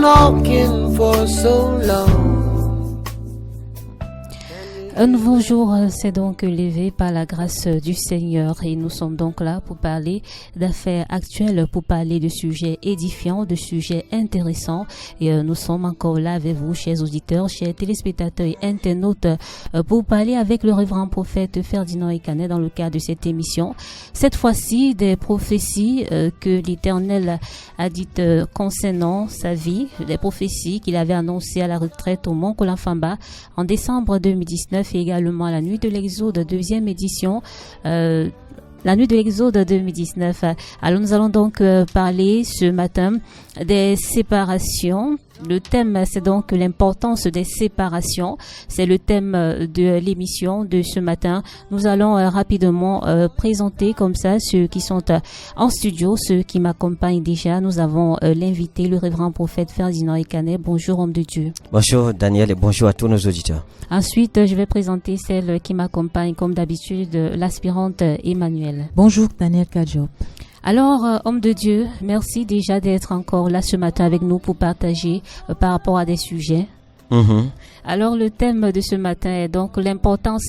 knocking for so long. Un nouveau jour s'est donc levé par la grâce du Seigneur et nous sommes donc là pour parler d'affaires actuelles, pour parler de sujets édifiants, de sujets intéressants et nous sommes encore là avec vous, chers auditeurs, chers téléspectateurs et internautes, pour parler avec le révérend prophète Ferdinand Ekanet dans le cadre de cette émission. Cette fois-ci, des prophéties que l'Éternel a dites concernant sa vie, des prophéties qu'il avait annoncées à la retraite au Mont Kolafamba en décembre 2019 et également la nuit de l'Exode, deuxième édition, la nuit de l'Exode 2019. Alors nous allons donc parler ce matin des séparations. Le thème, c'est donc l'importance des séparations. C'est le thème de l'émission de ce matin. Nous allons rapidement présenter comme ça ceux qui sont en studio, ceux qui m'accompagnent déjà. Nous avons l'invité, le révérend prophète Ferdinand Ekanet. Bonjour, homme de Dieu. Bonjour Daniel et bonjour à tous nos auditeurs. Ensuite, je vais présenter celle qui m'accompagne comme d'habitude, l'aspirante Emmanuel. Bonjour Daniel Kadjop. Alors, homme de Dieu, merci déjà d'être encore là ce matin avec nous pour partager par rapport à des sujets. Alors, le thème de ce matin est donc l'importance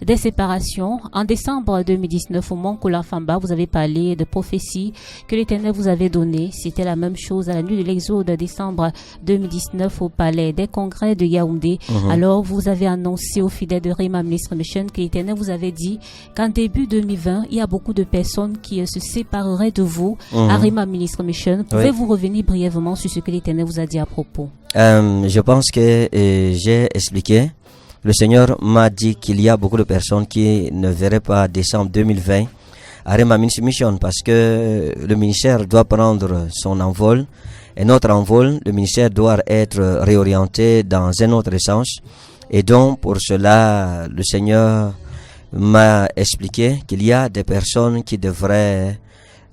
des séparations. En décembre 2019, au Mont Kolafamba, vous avez parlé de prophéties que l'Éternel vous avait données. C'était la même chose à la nuit de l'Exode, décembre 2019, au palais des congrès de Yaoundé. Alors, vous avez annoncé aux fidèles de Rhema Ministry Mission que l'Éternel vous avait dit qu'en début 2020, il y a beaucoup de personnes qui se sépareraient de vous à Rhema Ministry Mission. Pouvez-vous revenir brièvement sur ce que l'Éternel vous a dit à propos? Je pense que j'ai expliqué. Le Seigneur m'a dit qu'il y a beaucoup de personnes qui ne verraient pas décembre 2020 à Rhema Ministry Mission parce que le ministère doit prendre son envol. Et notre envol, le ministère doit être réorienté dans un autre sens. Et donc, pour cela, le Seigneur m'a expliqué qu'il y a des personnes qui devraient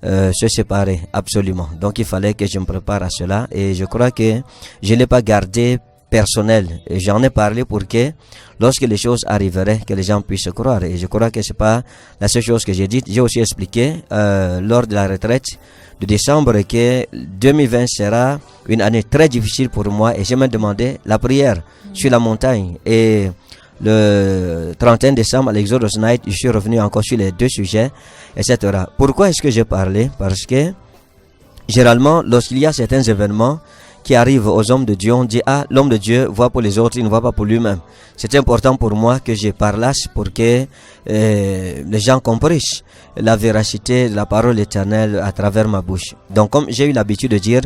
se séparer, absolument. Donc il fallait que je me prépare à cela et je crois que je ne l'ai pas gardé personnel. Et j'en ai parlé pour que lorsque les choses arriveraient, que les gens puissent croire. Et je crois que c'est pas la seule chose que j'ai dite. J'ai aussi expliqué lors de la retraite de décembre que 2020 sera une année très difficile pour moi et je me demandais la prière sur la montagne. Et le 31 décembre à l'Exodus Night, je suis revenu encore sur les deux sujets, etc. Pourquoi est-ce que j'ai parlé? Parce que généralement, lorsqu'il y a certains événements qui arrivent aux hommes de Dieu, on dit l'homme de Dieu voit pour les autres, il ne voit pas pour lui-même. C'est important pour moi que je parlasse pour que les gens comprennent la véracité de la parole éternelle à travers ma bouche. Donc comme j'ai eu l'habitude de dire,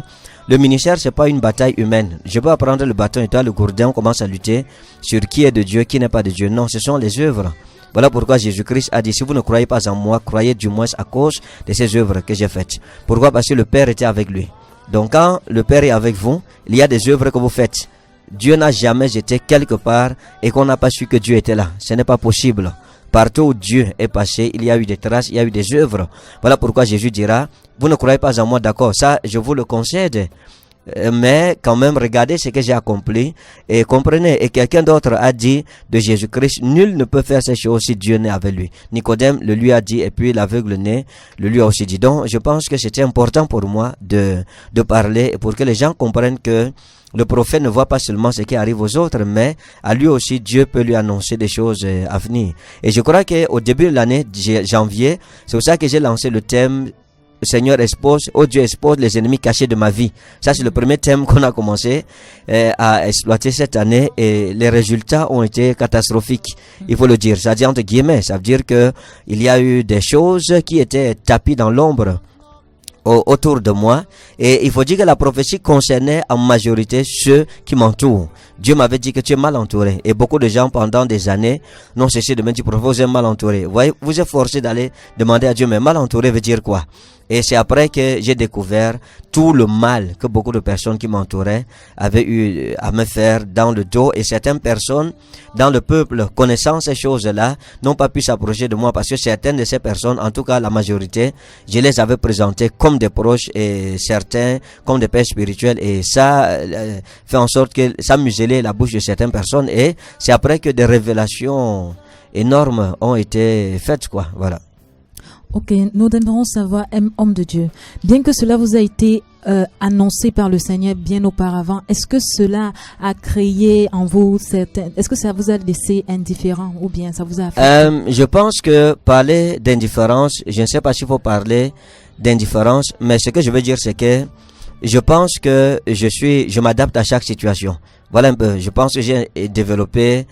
le ministère c'est pas une bataille humaine. Je peux prendre le bâton et toi le gourdin, on commence à lutter sur qui est de Dieu, qui n'est pas de Dieu. Non, ce sont les œuvres. Voilà pourquoi Jésus-Christ a dit, si vous ne croyez pas en moi, croyez du moins à cause de ces œuvres que j'ai faites. Pourquoi? Parce que le Père était avec lui. Donc quand le Père est avec vous, il y a des œuvres que vous faites. Dieu n'a jamais été quelque part et qu'on n'a pas su que Dieu était là. Ce n'est pas possible. Partout où Dieu est passé, il y a eu des traces, il y a eu des œuvres. Voilà pourquoi Jésus dira, vous ne croyez pas en moi, d'accord, ça je vous le concède. Mais quand même, regardez ce que j'ai accompli et comprenez. Et quelqu'un d'autre a dit de Jésus-Christ, nul ne peut faire ces choses si Dieu n'est avec lui. Nicodème le lui a dit et puis l'aveugle né le lui a aussi dit. Donc, je pense que c'était important pour moi de parler pour que les gens comprennent que le prophète ne voit pas seulement ce qui arrive aux autres, mais à lui aussi, Dieu peut lui annoncer des choses à venir. Et je crois qu'au début de l'année janvier, c'est pour ça que j'ai lancé le thème Seigneur expose, oh Dieu expose les ennemis cachés de ma vie. Ça c'est le premier thème qu'on a commencé à exploiter cette année et les résultats ont été catastrophiques. Il faut le dire, ça dit entre guillemets, ça veut dire que il y a eu des choses qui étaient tapis dans l'ombre autour de moi et il faut dire que la prophétie concernait en majorité ceux qui m'entourent. Dieu m'avait dit que tu es mal entouré et beaucoup de gens pendant des années n'ont cessé de me dire vous êtes mal entouré. Vous voyez, vous êtes forcé d'aller demander à Dieu mais mal entouré veut dire quoi? Et c'est après que j'ai découvert tout le mal que beaucoup de personnes qui m'entouraient avaient eu à me faire dans le dos. Et certaines personnes dans le peuple, connaissant ces choses-là, n'ont pas pu s'approcher de moi parce que certaines de ces personnes, en tout cas la majorité, je les avais présentées comme des proches et certains comme des pères spirituels. Et ça fait en sorte que ça muselait la bouche de certaines personnes. Et c'est après que des révélations énormes ont été faites, quoi. Voilà. Ok, nous aimerons savoir, homme de Dieu, bien que cela vous a été annoncé par le Seigneur bien auparavant, est-ce que cela a créé en vous est-ce que ça vous a laissé indifférent ou bien ça vous a affecté? Je pense que parler d'indifférence, je ne sais pas s'il faut parler d'indifférence, mais ce que je veux dire, c'est que je pense que je m'adapte à chaque situation. Voilà un peu. Je pense que j'ai développé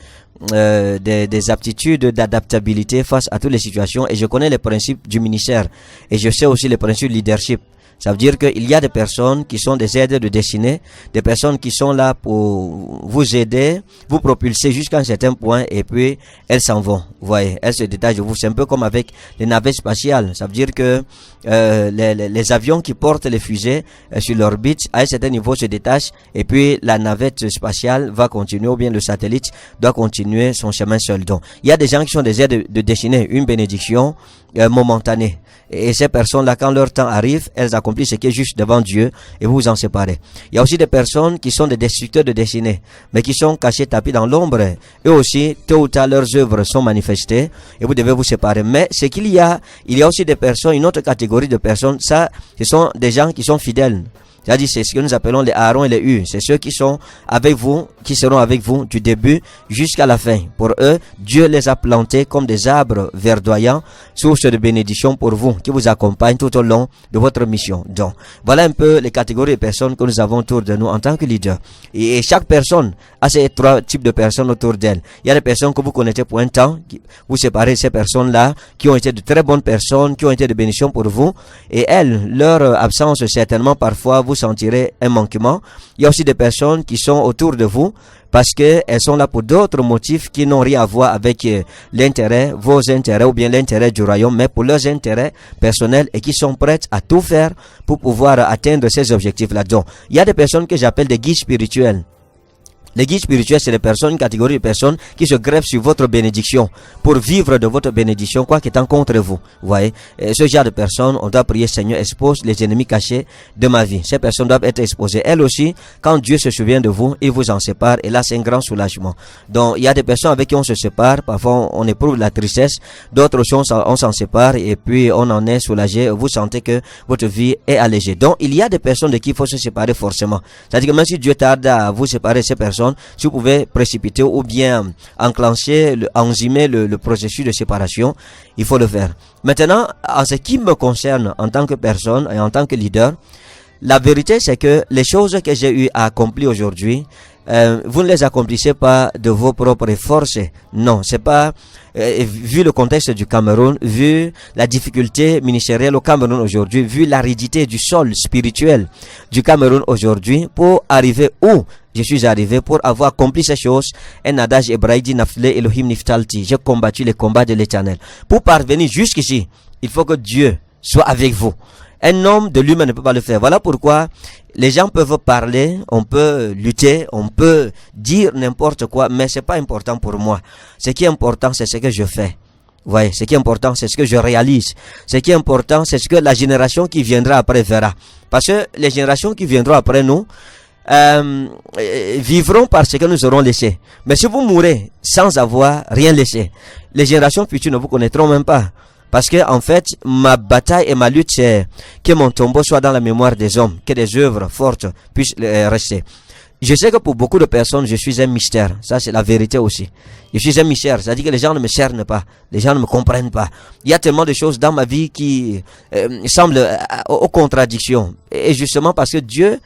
des aptitudes d'adaptabilité face à toutes les situations, et je connais les principes du ministère et je sais aussi les principes du leadership. Ça veut dire qu'il y a des personnes qui sont des aides de destinée, des personnes qui sont là pour vous aider, vous propulser jusqu'à un certain point, et puis elles s'en vont. Vous voyez, elles se détachent de vous. C'est un peu comme avec les navettes spatiales. Ça veut dire que les avions qui portent les fusées sur l'orbite, à un certain niveau, se détachent, et puis la navette spatiale va continuer, ou bien le satellite doit continuer son chemin seul. Donc, il y a des gens qui sont des aides de destinée, une bénédiction momentanée. Et ces personnes-là, quand leur temps arrive, elles accomplissent ce qui est juste devant Dieu, et vous vous en séparez. Il y a aussi des personnes qui sont des destructeurs de destinée, mais qui sont cachés, tapis dans l'ombre. Eux aussi, tôt ou tard, leurs œuvres sont manifestées, et vous devez vous séparer. Mais ce qu'il y a aussi des personnes, une autre catégorie de personnes, ça, ce sont des gens qui sont fidèles. C'est-à-dire, c'est ce que nous appelons les Aaron et les U. C'est ceux qui sont avec vous, qui seront avec vous du début jusqu'à la fin. Pour eux, Dieu les a plantés comme des arbres verdoyants, source de bénédiction pour vous, qui vous accompagnent tout au long de votre mission. Donc, voilà un peu les catégories de personnes que nous avons autour de nous en tant que leader. Et chaque personne a ces trois types de personnes autour d'elle. Il y a des personnes que vous connaissez pour un temps, vous séparez ces personnes-là, qui ont été de très bonnes personnes, qui ont été de bénédiction pour vous. Et elles, leur absence, certainement, parfois, vous sentirez un manquement. Il y a aussi des personnes qui sont autour de vous parce que elles sont là pour d'autres motifs qui n'ont rien à voir avec l'intérêt, vos intérêts ou bien l'intérêt du royaume, mais pour leurs intérêts personnels, et qui sont prêtes à tout faire pour pouvoir atteindre ces objectifs-là. Donc, il y a des personnes que j'appelle des guides spirituels. Les guides spirituels, c'est des personnes, une catégorie de personnes qui se greffent sur votre bénédiction pour vivre de votre bénédiction, quoi qu'étant contre vous. Vous voyez, et ce genre de personnes, on doit prier, Seigneur, expose les ennemis cachés de ma vie. Ces personnes doivent être exposées. Elles aussi, quand Dieu se souvient de vous, il vous en sépare, et là, c'est un grand soulagement. Donc, il y a des personnes avec qui on se sépare, parfois on éprouve la tristesse, d'autres aussi on s'en sépare, et puis on en est soulagé, vous sentez que votre vie est allégée. Donc, il y a des personnes de qui il faut se séparer forcément. C'est-à-dire que même si Dieu tarde à vous séparer ces personnes, si vous pouvez précipiter ou bien enclencher, enzymer le processus de séparation, il faut le faire. Maintenant, en ce qui me concerne en tant que personne et en tant que leader, la vérité c'est que les choses que j'ai eu à accomplir aujourd'hui, vous ne les accomplissez pas de vos propres forces. Non, c'est pas vu le contexte du Cameroun, vu la difficulté ministérielle au Cameroun aujourd'hui, vu l'aridité du sol spirituel du Cameroun aujourd'hui, pour arriver où je suis arrivé, pour avoir accompli ces choses, un adage hébraïque dit Nafle Elohim Niftalti, j'ai combattu les combats de l'Éternel. Pour parvenir jusqu'ici, il faut que Dieu soit avec vous. Un homme de lui-même ne peut pas le faire. Voilà pourquoi les gens peuvent parler, on peut lutter, on peut dire n'importe quoi, mais c'est pas important pour moi. Ce qui est important, c'est ce que je fais. Vous voyez, ce qui est important, c'est ce que je réalise. Ce qui est important, c'est ce que la génération qui viendra après verra. Parce que les générations qui viendront après nous vivront par ce que nous aurons laissé. Mais si vous mourrez sans avoir rien laissé, les générations futures ne vous connaîtront même pas. Parce que, en fait, ma bataille et ma lutte, c'est que mon tombeau soit dans la mémoire des hommes, que des œuvres fortes puissent rester. Je sais que pour beaucoup de personnes, je suis un mystère. Ça, c'est la vérité aussi. Je suis un mystère. C'est-à-dire que les gens ne me cernent pas. Les gens ne me comprennent pas. Il y a tellement de choses dans ma vie qui semblent aux contradictions. Et justement parce que Dieu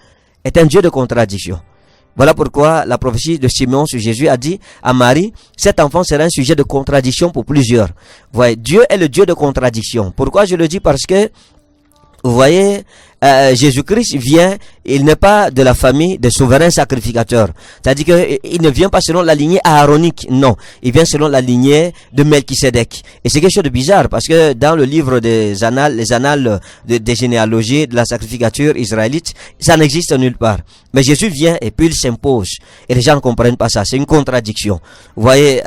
est un Dieu de contradictions. Voilà pourquoi la prophétie de Simeon sur Jésus a dit à Marie, cet enfant sera un sujet de contradiction pour plusieurs. Vous voyez, Dieu est le Dieu de contradiction. Pourquoi je le dis? Parce que, vous voyez, Jésus-Christ vient, il n'est pas de la famille des souverains sacrificateurs. C'est-à-dire qu'il ne vient pas selon la lignée aaronique, non. Il vient selon la lignée de Melchisédek. Et c'est quelque chose de bizarre, parce que dans le livre des annales, les annales des généalogies de la sacrificature israélite, ça n'existe nulle part. Mais Jésus vient et puis il s'impose. Et les gens ne comprennent pas ça. C'est une contradiction. Vous voyez,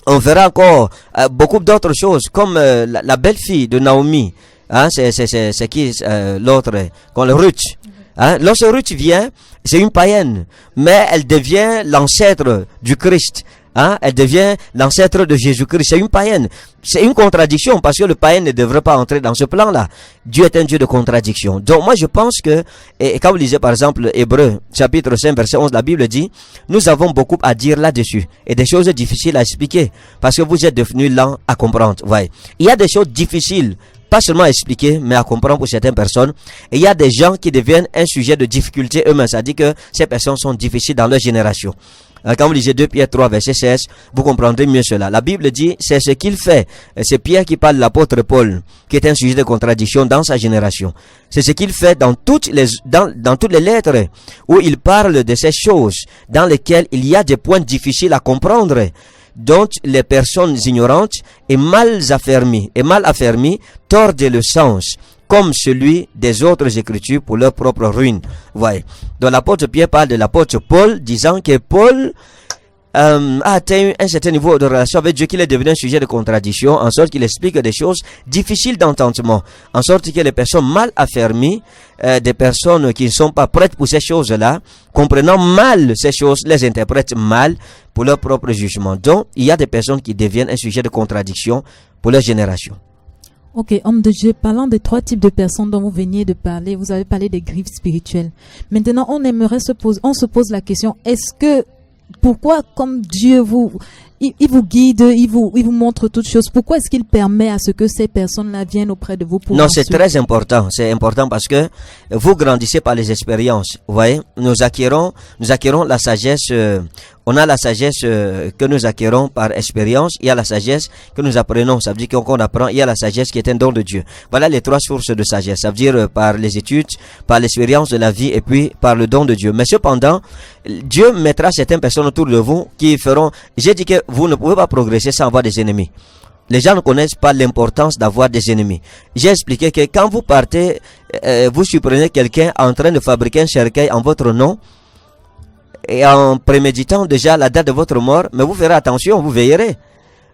on verra encore beaucoup d'autres choses, comme la belle-fille de Naomi. Hein, c'est qui l'autre, quand le Ruth. Hein, lorsque Ruth vient, c'est une païenne, mais elle devient l'ancêtre du Christ. Hein, elle devient l'ancêtre de Jésus-Christ. C'est une païenne. C'est une contradiction parce que le païen ne devrait pas entrer dans ce plan-là. Dieu est un Dieu de contradiction. Donc moi je pense que, et quand vous lisez par exemple Hébreux chapitre 5 verset 11, la Bible dit, nous avons beaucoup à dire là-dessus et des choses difficiles à expliquer parce que vous êtes devenus lents à comprendre. Ouais. Il y a des choses difficiles, pas seulement à expliquer, mais à comprendre pour certaines personnes. Et il y a des gens qui deviennent un sujet de difficulté eux-mêmes. Ça dit que ces personnes sont difficiles dans leur génération. Quand vous lisez 2 Pierre 3 verset 16, vous comprendrez mieux cela. La Bible dit, c'est ce qu'il fait. C'est Pierre qui parle de l'apôtre Paul, qui est un sujet de contradiction dans sa génération. C'est ce qu'il fait dans toutes les lettres, où il parle de ces choses, dans lesquelles il y a des points difficiles à comprendre, dont les personnes ignorantes et mal affermies tordent le sens, comme celui des autres écritures pour leur propre ruine. Voyez. Donc l'apôtre Pierre parle de l'apôtre Paul, disant que Paul a atteint un certain niveau de relation avec Dieu, qu'il est devenu un sujet de contradiction, en sorte qu'il explique des choses difficiles d'entendement, en sorte que les personnes mal affermies, des personnes qui ne sont pas prêtes pour ces choses-là, comprenant mal ces choses, les interprètent mal pour leur propre jugement. Donc, il y a des personnes qui deviennent un sujet de contradiction pour leur génération. Ok, homme de Dieu, parlant des 3 types de personnes dont vous veniez de parler, vous avez parlé des griffes spirituelles. Maintenant, on se pose la question, pourquoi comme Dieu il vous guide, il vous montre toutes choses, pourquoi est-ce qu'il permet à ce que ces personnes-là viennent auprès de vous pour Non, c'est très important. C'est important parce que vous grandissez par les expériences. Vous voyez, nous acquérons la sagesse. On a la sagesse que nous acquérons par expérience. Il y a la sagesse que nous apprenons. Ça veut dire qu'on apprend. Il y a la sagesse qui est un don de Dieu. Voilà les 3 sources de sagesse. Ça veut dire par les études, par l'expérience de la vie et puis par le don de Dieu. Mais cependant, Dieu mettra certaines personnes autour de vous qui feront... J'ai dit que vous ne pouvez pas progresser sans avoir des ennemis. Les gens ne connaissent pas l'importance d'avoir des ennemis. J'ai expliqué que quand vous partez, vous surprenez quelqu'un en train de fabriquer un cercueil en votre nom, et en préméditant déjà la date de votre mort, mais vous ferez attention, vous veillerez.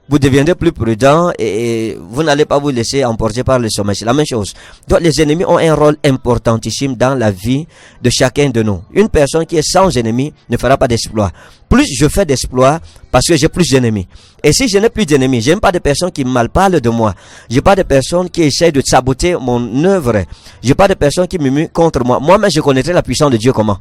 Vous deviendrez plus prudent et vous n'allez pas vous laisser emporter par le sommeil. C'est la même chose. Donc les ennemis ont un rôle importantissime dans la vie de chacun de nous. Une personne qui est sans ennemis ne fera pas d'exploit. Plus je fais d'exploits parce que j'ai plus d'ennemis. Et si je n'ai plus d'ennemis, j'aime pas de personnes qui mal parlent de moi. J'ai pas de personnes qui essayent de saboter mon œuvre. J'ai pas de personnes qui murmurent contre moi. Moi-même, je connaîtrai la puissance de Dieu comment?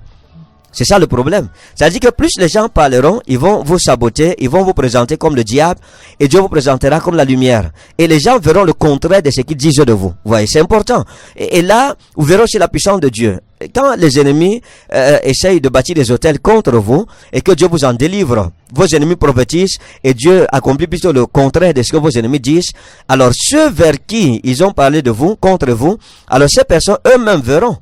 C'est ça le problème. C'est-à-dire que plus les gens parleront, ils vont vous saboter, ils vont vous présenter comme le diable, et Dieu vous présentera comme la lumière. Et les gens verront le contraire de ce qu'ils disent de vous. Vous voyez, c'est important. Et là, vous verrez aussi la puissance de Dieu. Et quand les ennemis essayent de bâtir des hôtels contre vous, et que Dieu vous en délivre, vos ennemis prophétisent, et Dieu accomplit plutôt le contraire de ce que vos ennemis disent, alors ceux vers qui ils ont parlé de vous, contre vous, alors ces personnes eux-mêmes verront.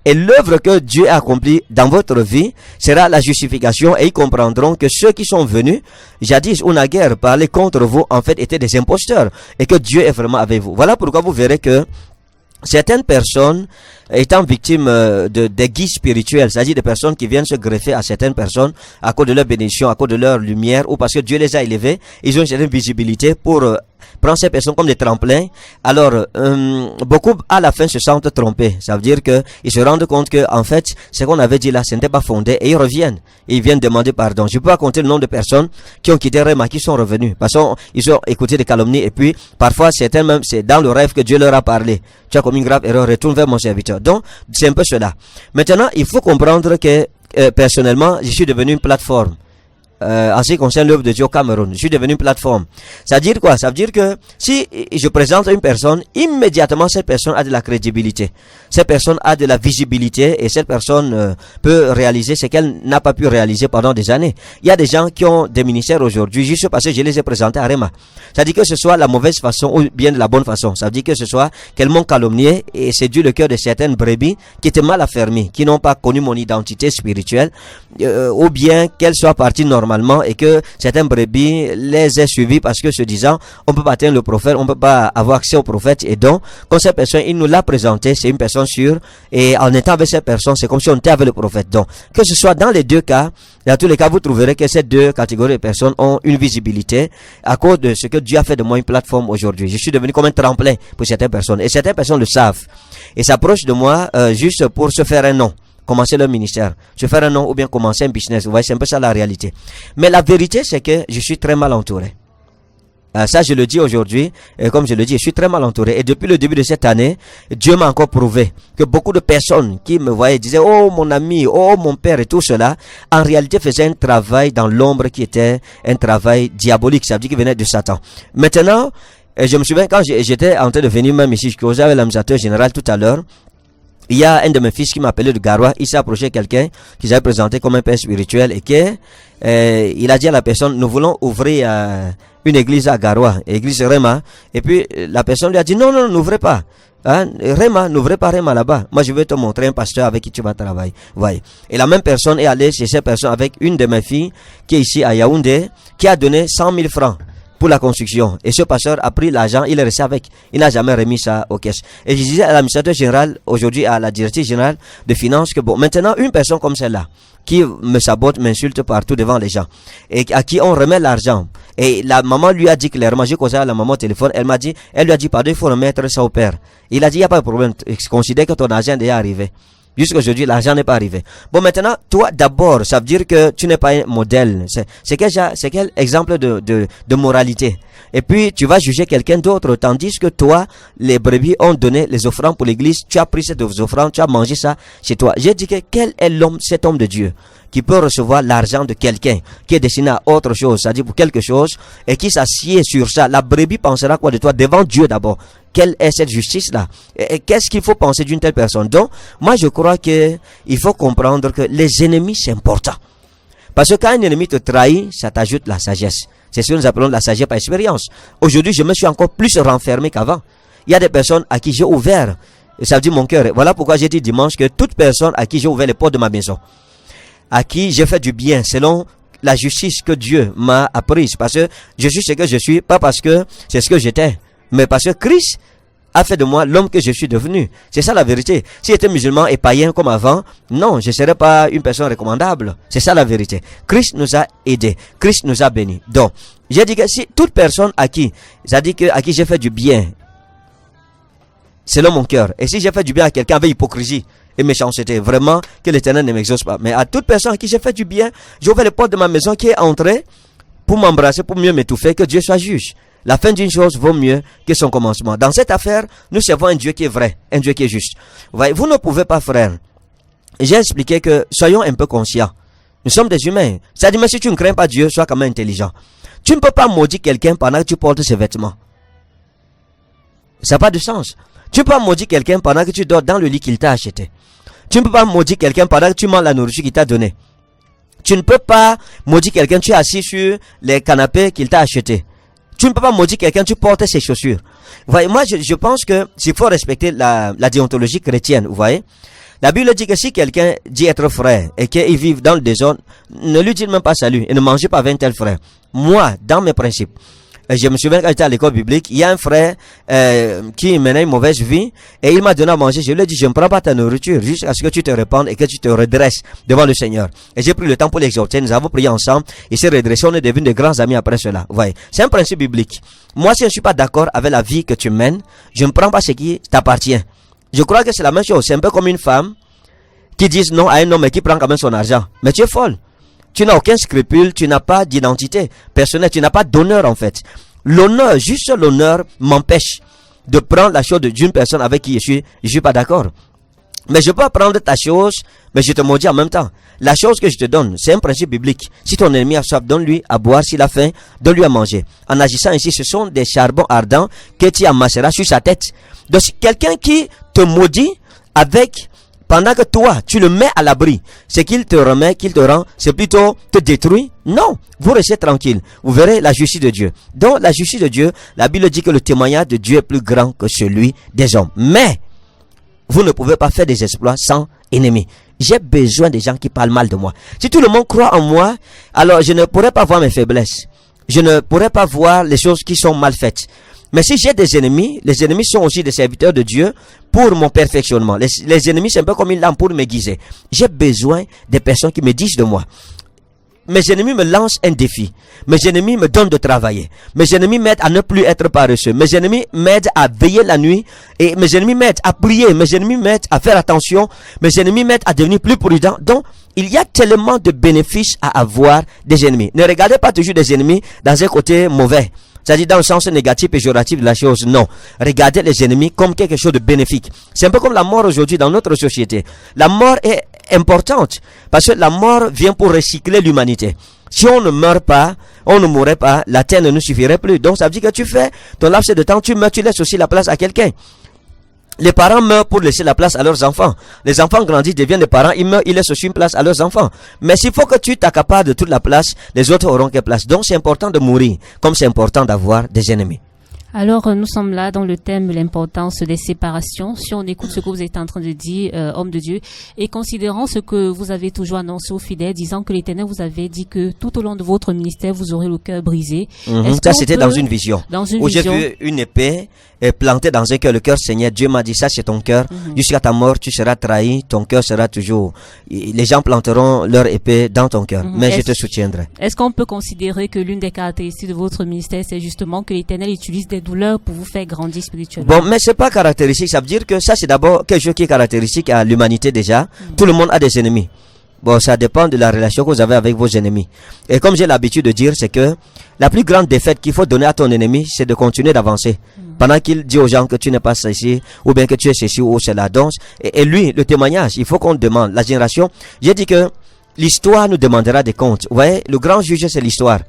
Et l'œuvre que Dieu a accomplie dans votre vie sera la justification, et ils comprendront que ceux qui sont venus, jadis ou naguère, parler contre vous, en fait, étaient des imposteurs, et que Dieu est vraiment avec vous. Voilà pourquoi vous verrez que certaines personnes étant victimes des guides spirituels, c'est-à-dire des personnes qui viennent se greffer à certaines personnes à cause de leur bénédiction, à cause de leur lumière, ou parce que Dieu les a élevés, ils ont une certaine visibilité pour prendre ces personnes comme des tremplins. Alors, beaucoup à la fin se sentent trompés. Ça veut dire que ils se rendent compte que en fait, ce qu'on avait dit là, ce n'était pas fondé, et ils reviennent. Et ils viennent demander pardon. Je peux pas compter le nombre de personnes qui ont quitté Réma, qui sont revenus, parce qu'ils ont écouté des calomnies, et puis parfois certains même, c'est dans le rêve que Dieu leur a parlé. Tu as commis une grave erreur, retourne vers mon serviteur. Donc, c'est un peu cela. Maintenant, il faut comprendre que personnellement, je suis devenu une plateforme. En ce qui concerne l'œuvre de Dieu au Cameroun, je suis devenu une plateforme. Ça veut dire quoi? Ça veut dire que si je présente une personne, immédiatement cette personne a de la crédibilité, cette personne a de la visibilité, et cette personne peut réaliser ce qu'elle n'a pas pu réaliser pendant des années. Il y a des gens qui ont des ministères aujourd'hui juste parce que je les ai présentés à Réma. Ça veut dire que ce soit la mauvaise façon ou bien de la bonne façon. Ça veut dire que ce soit qu'elles m'ont calomnié et séduit le cœur de certaines brebis qui étaient mal affermies, qui n'ont pas connu mon identité spirituelle, ou bien qu'elles soient parties normalement et que certaines brebis les aient suivies parce que se disant on peut pas atteindre le prophète, on peut pas avoir accès au prophète, et donc quand cette personne il nous l'a présenté, c'est une personne sûre, et en étant avec cette personne c'est comme si on était avec le prophète. Donc que ce soit dans les deux cas, dans tous les cas vous trouverez que ces deux catégories de personnes ont une visibilité à cause de ce que Dieu a fait de moi une plateforme aujourd'hui. Je suis devenu comme un tremplin pour certaines personnes, et certaines personnes le savent et s'approchent de moi juste pour se faire un nom, commencer leur ministère, se faire un nom ou bien commencer un business. Vous voyez, c'est un peu ça la réalité. Mais la vérité, c'est que je suis très mal entouré. Ça, je le dis aujourd'hui, et comme je le dis, je suis très mal entouré. Et depuis le début de cette année, Dieu m'a encore prouvé que beaucoup de personnes qui me voyaient disaient, oh mon ami, oh mon père et tout cela, en réalité faisaient un travail dans l'ombre qui était un travail diabolique, ça veut dire qu'il venait de Satan. Maintenant, je me souviens quand j'étais en train de venir même ici, je causais avec l'administrateur général tout à l'heure. Il y a un de mes fils qui m'a appelé de Garoua. Il s'est approché quelqu'un qui s'avait présenté comme un père spirituel et il a dit à la personne, nous voulons ouvrir une église à Garoua, église Rema. Et puis la personne lui a dit, non, n'ouvrez pas. Hein, Rema, n'ouvrez pas Rema là-bas. Moi, je vais te montrer un pasteur avec qui tu vas travailler. Voyez. Et la même personne est allée chez cette personne avec une de mes filles qui est ici à Yaoundé, qui a donné 100 000 francs. Pour la construction. Et ce pasteur a pris l'argent, il est resté avec. Il n'a jamais remis ça aux caisses. Et je disais à l'administrateur général, aujourd'hui à la directrice générale de finances, que bon, maintenant, une personne comme celle-là, qui me sabote, m'insulte partout devant les gens, et à qui on remet l'argent. Et la maman lui a dit clairement, j'ai causé à la maman au téléphone, elle lui a dit, pardon, il faut remettre ça au père. Il a dit, il n'y a pas de problème, je considère que ton argent est déjà arrivé. Jusqu'aujourd'hui, l'argent n'est pas arrivé. Bon, maintenant, toi, d'abord, ça veut dire que tu n'es pas un modèle. C'est quel exemple de moralité. Et puis, tu vas juger quelqu'un d'autre, tandis que toi, les brebis ont donné les offrandes pour l'église, tu as pris ces offrandes, tu as mangé ça chez toi. J'ai dit que quel est cet homme de Dieu qui peut recevoir l'argent de quelqu'un qui est destiné à autre chose, c'est-à-dire pour quelque chose, et qui s'assied sur ça. La brebis pensera quoi de toi devant Dieu d'abord? Quelle est cette justice-là? Et qu'est-ce qu'il faut penser d'une telle personne? Donc, moi je crois que il faut comprendre que les ennemis c'est important. Parce que quand un ennemi te trahit, ça t'ajoute la sagesse. C'est ce que nous appelons la sagesse par expérience. Aujourd'hui, je me suis encore plus renfermé qu'avant. Il y a des personnes à qui j'ai ouvert, ça veut dire mon cœur. Voilà pourquoi j'ai dit dimanche que toute personne à qui j'ai ouvert les portes de ma maison, à qui j'ai fait du bien selon la justice que Dieu m'a apprise, parce que je suis ce que je suis, pas parce que c'est ce que j'étais, mais parce que Christ a fait de moi l'homme que je suis devenu. C'est ça la vérité. Si j'étais musulman et païen comme avant, non, je ne serais pas une personne recommandable. C'est ça la vérité. Christ nous a aidés. Christ nous a bénis. Donc, j'ai dit que si toute personne à qui j'ai fait du bien, selon mon cœur, et si j'ai fait du bien à quelqu'un avec hypocrisie et méchanceté, vraiment que l'Éternel ne m'exauce pas. Mais à toute personne à qui j'ai fait du bien, j'ai ouvert les portes de ma maison qui est entrée pour m'embrasser, pour mieux m'étouffer, que Dieu soit juge. La fin d'une chose vaut mieux que son commencement. Dans cette affaire, nous servons un Dieu qui est vrai, un Dieu qui est juste. Vous ne pouvez pas, frère. J'ai expliqué que soyons un peu conscients. Nous sommes des humains. C'est-à-dire, mais si tu ne crains pas Dieu, sois quand même intelligent. Tu ne peux pas maudire quelqu'un pendant que tu portes ses vêtements. Ça n'a pas de sens. Tu ne peux pas maudire quelqu'un pendant que tu dors dans le lit qu'il t'a acheté. Tu ne peux pas maudire quelqu'un pendant que tu manges la nourriture qu'il t'a donnée. Tu ne peux pas maudire quelqu'un, tu es assis sur les canapés qu'il t'a acheté. Tu ne peux pas maudire quelqu'un, tu portes ses chaussures. Vous voyez, moi, je pense que s'il faut respecter la déontologie chrétienne, vous voyez. La Bible dit que si quelqu'un dit être frère et qu'il vive dans le désordre, ne lui dites même pas salut et ne mangez pas avec un tel frère. Moi, dans mes principes, je me souviens quand j'étais à l'école biblique, il y a un frère qui menait une mauvaise vie et il m'a donné à manger. Je lui ai dit, je ne prends pas ta nourriture jusqu'à ce que tu te répandes et que tu te redresses devant le Seigneur. Et j'ai pris le temps pour l'exhorter. Nous avons prié ensemble. Il s'est redressé. On est devenus de grands amis après cela. Vous voyez, c'est un principe biblique. Moi, si je ne suis pas d'accord avec la vie que tu mènes, je ne prends pas ce qui t'appartient. Je crois que c'est la même chose. C'est un peu comme une femme qui dit non à un homme et qui prend quand même son argent. Mais tu es folle. Tu n'as aucun scrupule, tu n'as pas d'identité personnelle, tu n'as pas d'honneur en fait. L'honneur, juste l'honneur m'empêche de prendre la chose d'une personne avec qui je suis pas d'accord. Mais je peux prendre ta chose, mais je te maudis en même temps. La chose que je te donne, c'est un principe biblique. Si ton ennemi a soif, donne-lui à boire. S'il a faim, donne-lui à manger. En agissant ainsi, ce sont des charbons ardents que tu amasseras sur sa tête. Donc, quelqu'un qui te maudit pendant que toi, tu le mets à l'abri, ce qu'il te remet, qu'il te rend, c'est plutôt te détruire. Non, vous restez tranquille. Vous verrez la justice de Dieu. Donc, la justice de Dieu, la Bible dit que le témoignage de Dieu est plus grand que celui des hommes. Mais, vous ne pouvez pas faire des exploits sans ennemis. J'ai besoin des gens qui parlent mal de moi. Si tout le monde croit en moi, alors je ne pourrais pas voir mes faiblesses. Je ne pourrais pas voir les choses qui sont mal faites. Mais si j'ai des ennemis, les ennemis sont aussi des serviteurs de Dieu pour mon perfectionnement. Les ennemis, c'est un peu comme une lampe pour m'aiguiser. J'ai besoin des personnes qui me disent de moi. mes ennemis me lancent un défi. Mes ennemis me donnent de travailler. Mes ennemis m'aident à ne plus être paresseux. Mes ennemis m'aident à veiller la nuit. Et mes ennemis m'aident à prier. Mes ennemis m'aident à faire attention. Mes ennemis m'aident à devenir plus prudent. Donc, il y a tellement de bénéfices à avoir des ennemis. Ne regardez pas toujours des ennemis dans un côté mauvais. C'est-à-dire dans le sens négatif, péjoratif de la chose. Non. Regardez les ennemis comme quelque chose de bénéfique. C'est un peu comme la mort aujourd'hui dans notre société. La mort est importante parce que la mort vient pour recycler l'humanité. Si on ne meurt pas, on ne mourrait pas, la terre ne nous suffirait plus. Donc ça veut dire que tu fais ton laps de temps, tu meurs, tu laisses aussi la place à quelqu'un. Les parents meurent pour laisser la place à leurs enfants. Les enfants grandissent, deviennent des parents, ils meurent, ils laissent aussi une place à leurs enfants. Mais s'il faut que tu t'accapares de toute la place, les autres auront quelle place. Donc c'est important de mourir, comme c'est important d'avoir des ennemis. Alors, nous sommes là dans le thème de l'importance des séparations. Si on écoute ce que vous êtes en train de dire, homme de Dieu, et considérant ce que vous avez toujours annoncé aux fidèles, disant que l'Éternel vous avait dit que tout au long de votre ministère, vous aurez le cœur brisé. Ça, c'était dans une vision. Où j'ai vu une épée plantée dans un cœur. Le cœur Seigneur, Dieu m'a dit, ça c'est ton cœur. Jusqu'à ta mort, tu seras trahi. Ton cœur sera toujours... Les gens planteront leur épée dans ton cœur. Mais je te soutiendrai. Est-ce qu'on peut considérer que l'une des caractéristiques de votre ministère, c'est justement que l'Éternel utilise des douleurs pour vous faire grandir spirituellement? Bon, mais c'est pas caractéristique. Ça veut dire que ça, c'est d'abord quelque chose qui est caractéristique à l'humanité déjà. Tout le monde a des ennemis. Bon, ça dépend de la relation que vous avez avec vos ennemis. Et comme j'ai l'habitude de dire, c'est que la plus grande défaite qu'il faut donner à ton ennemi, c'est de continuer d'avancer. Pendant qu'il dit aux gens que tu n'es pas ceci, ou bien que tu es ceci ou cela. Donc, et lui, le témoignage, il faut qu'on demande. La génération, j'ai dit que l'histoire nous demandera des comptes. Vous voyez, le grand juge, c'est l'histoire.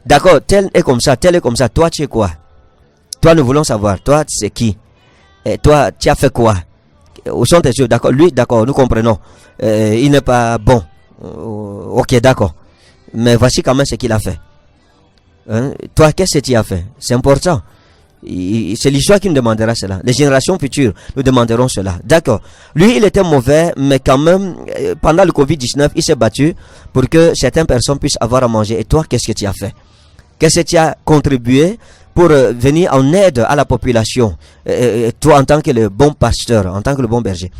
D'accord, tel est comme ça, tel est comme ça. Toi, tu es quoi? Toi, nous voulons savoir. Toi, c'est qui? Et toi, tu as fait quoi? Où sont tes yeux? D'accord. Lui, d'accord, nous comprenons. Il n'est pas bon. Ok, d'accord. Mais voici quand même ce qu'il a fait. Toi, qu'est-ce que tu as fait? C'est important. C'est l'histoire qui nous demandera cela. Les générations futures nous demanderont cela. D'accord. Lui, il était mauvais, mais quand même, pendant le Covid-19, il s'est battu pour que certaines personnes puissent avoir à manger. Et toi, qu'est-ce que tu as fait? Qu'est-ce que tu as contribué pour venir en aide à la population? Toi, en tant que le bon pasteur, en tant que le bon berger.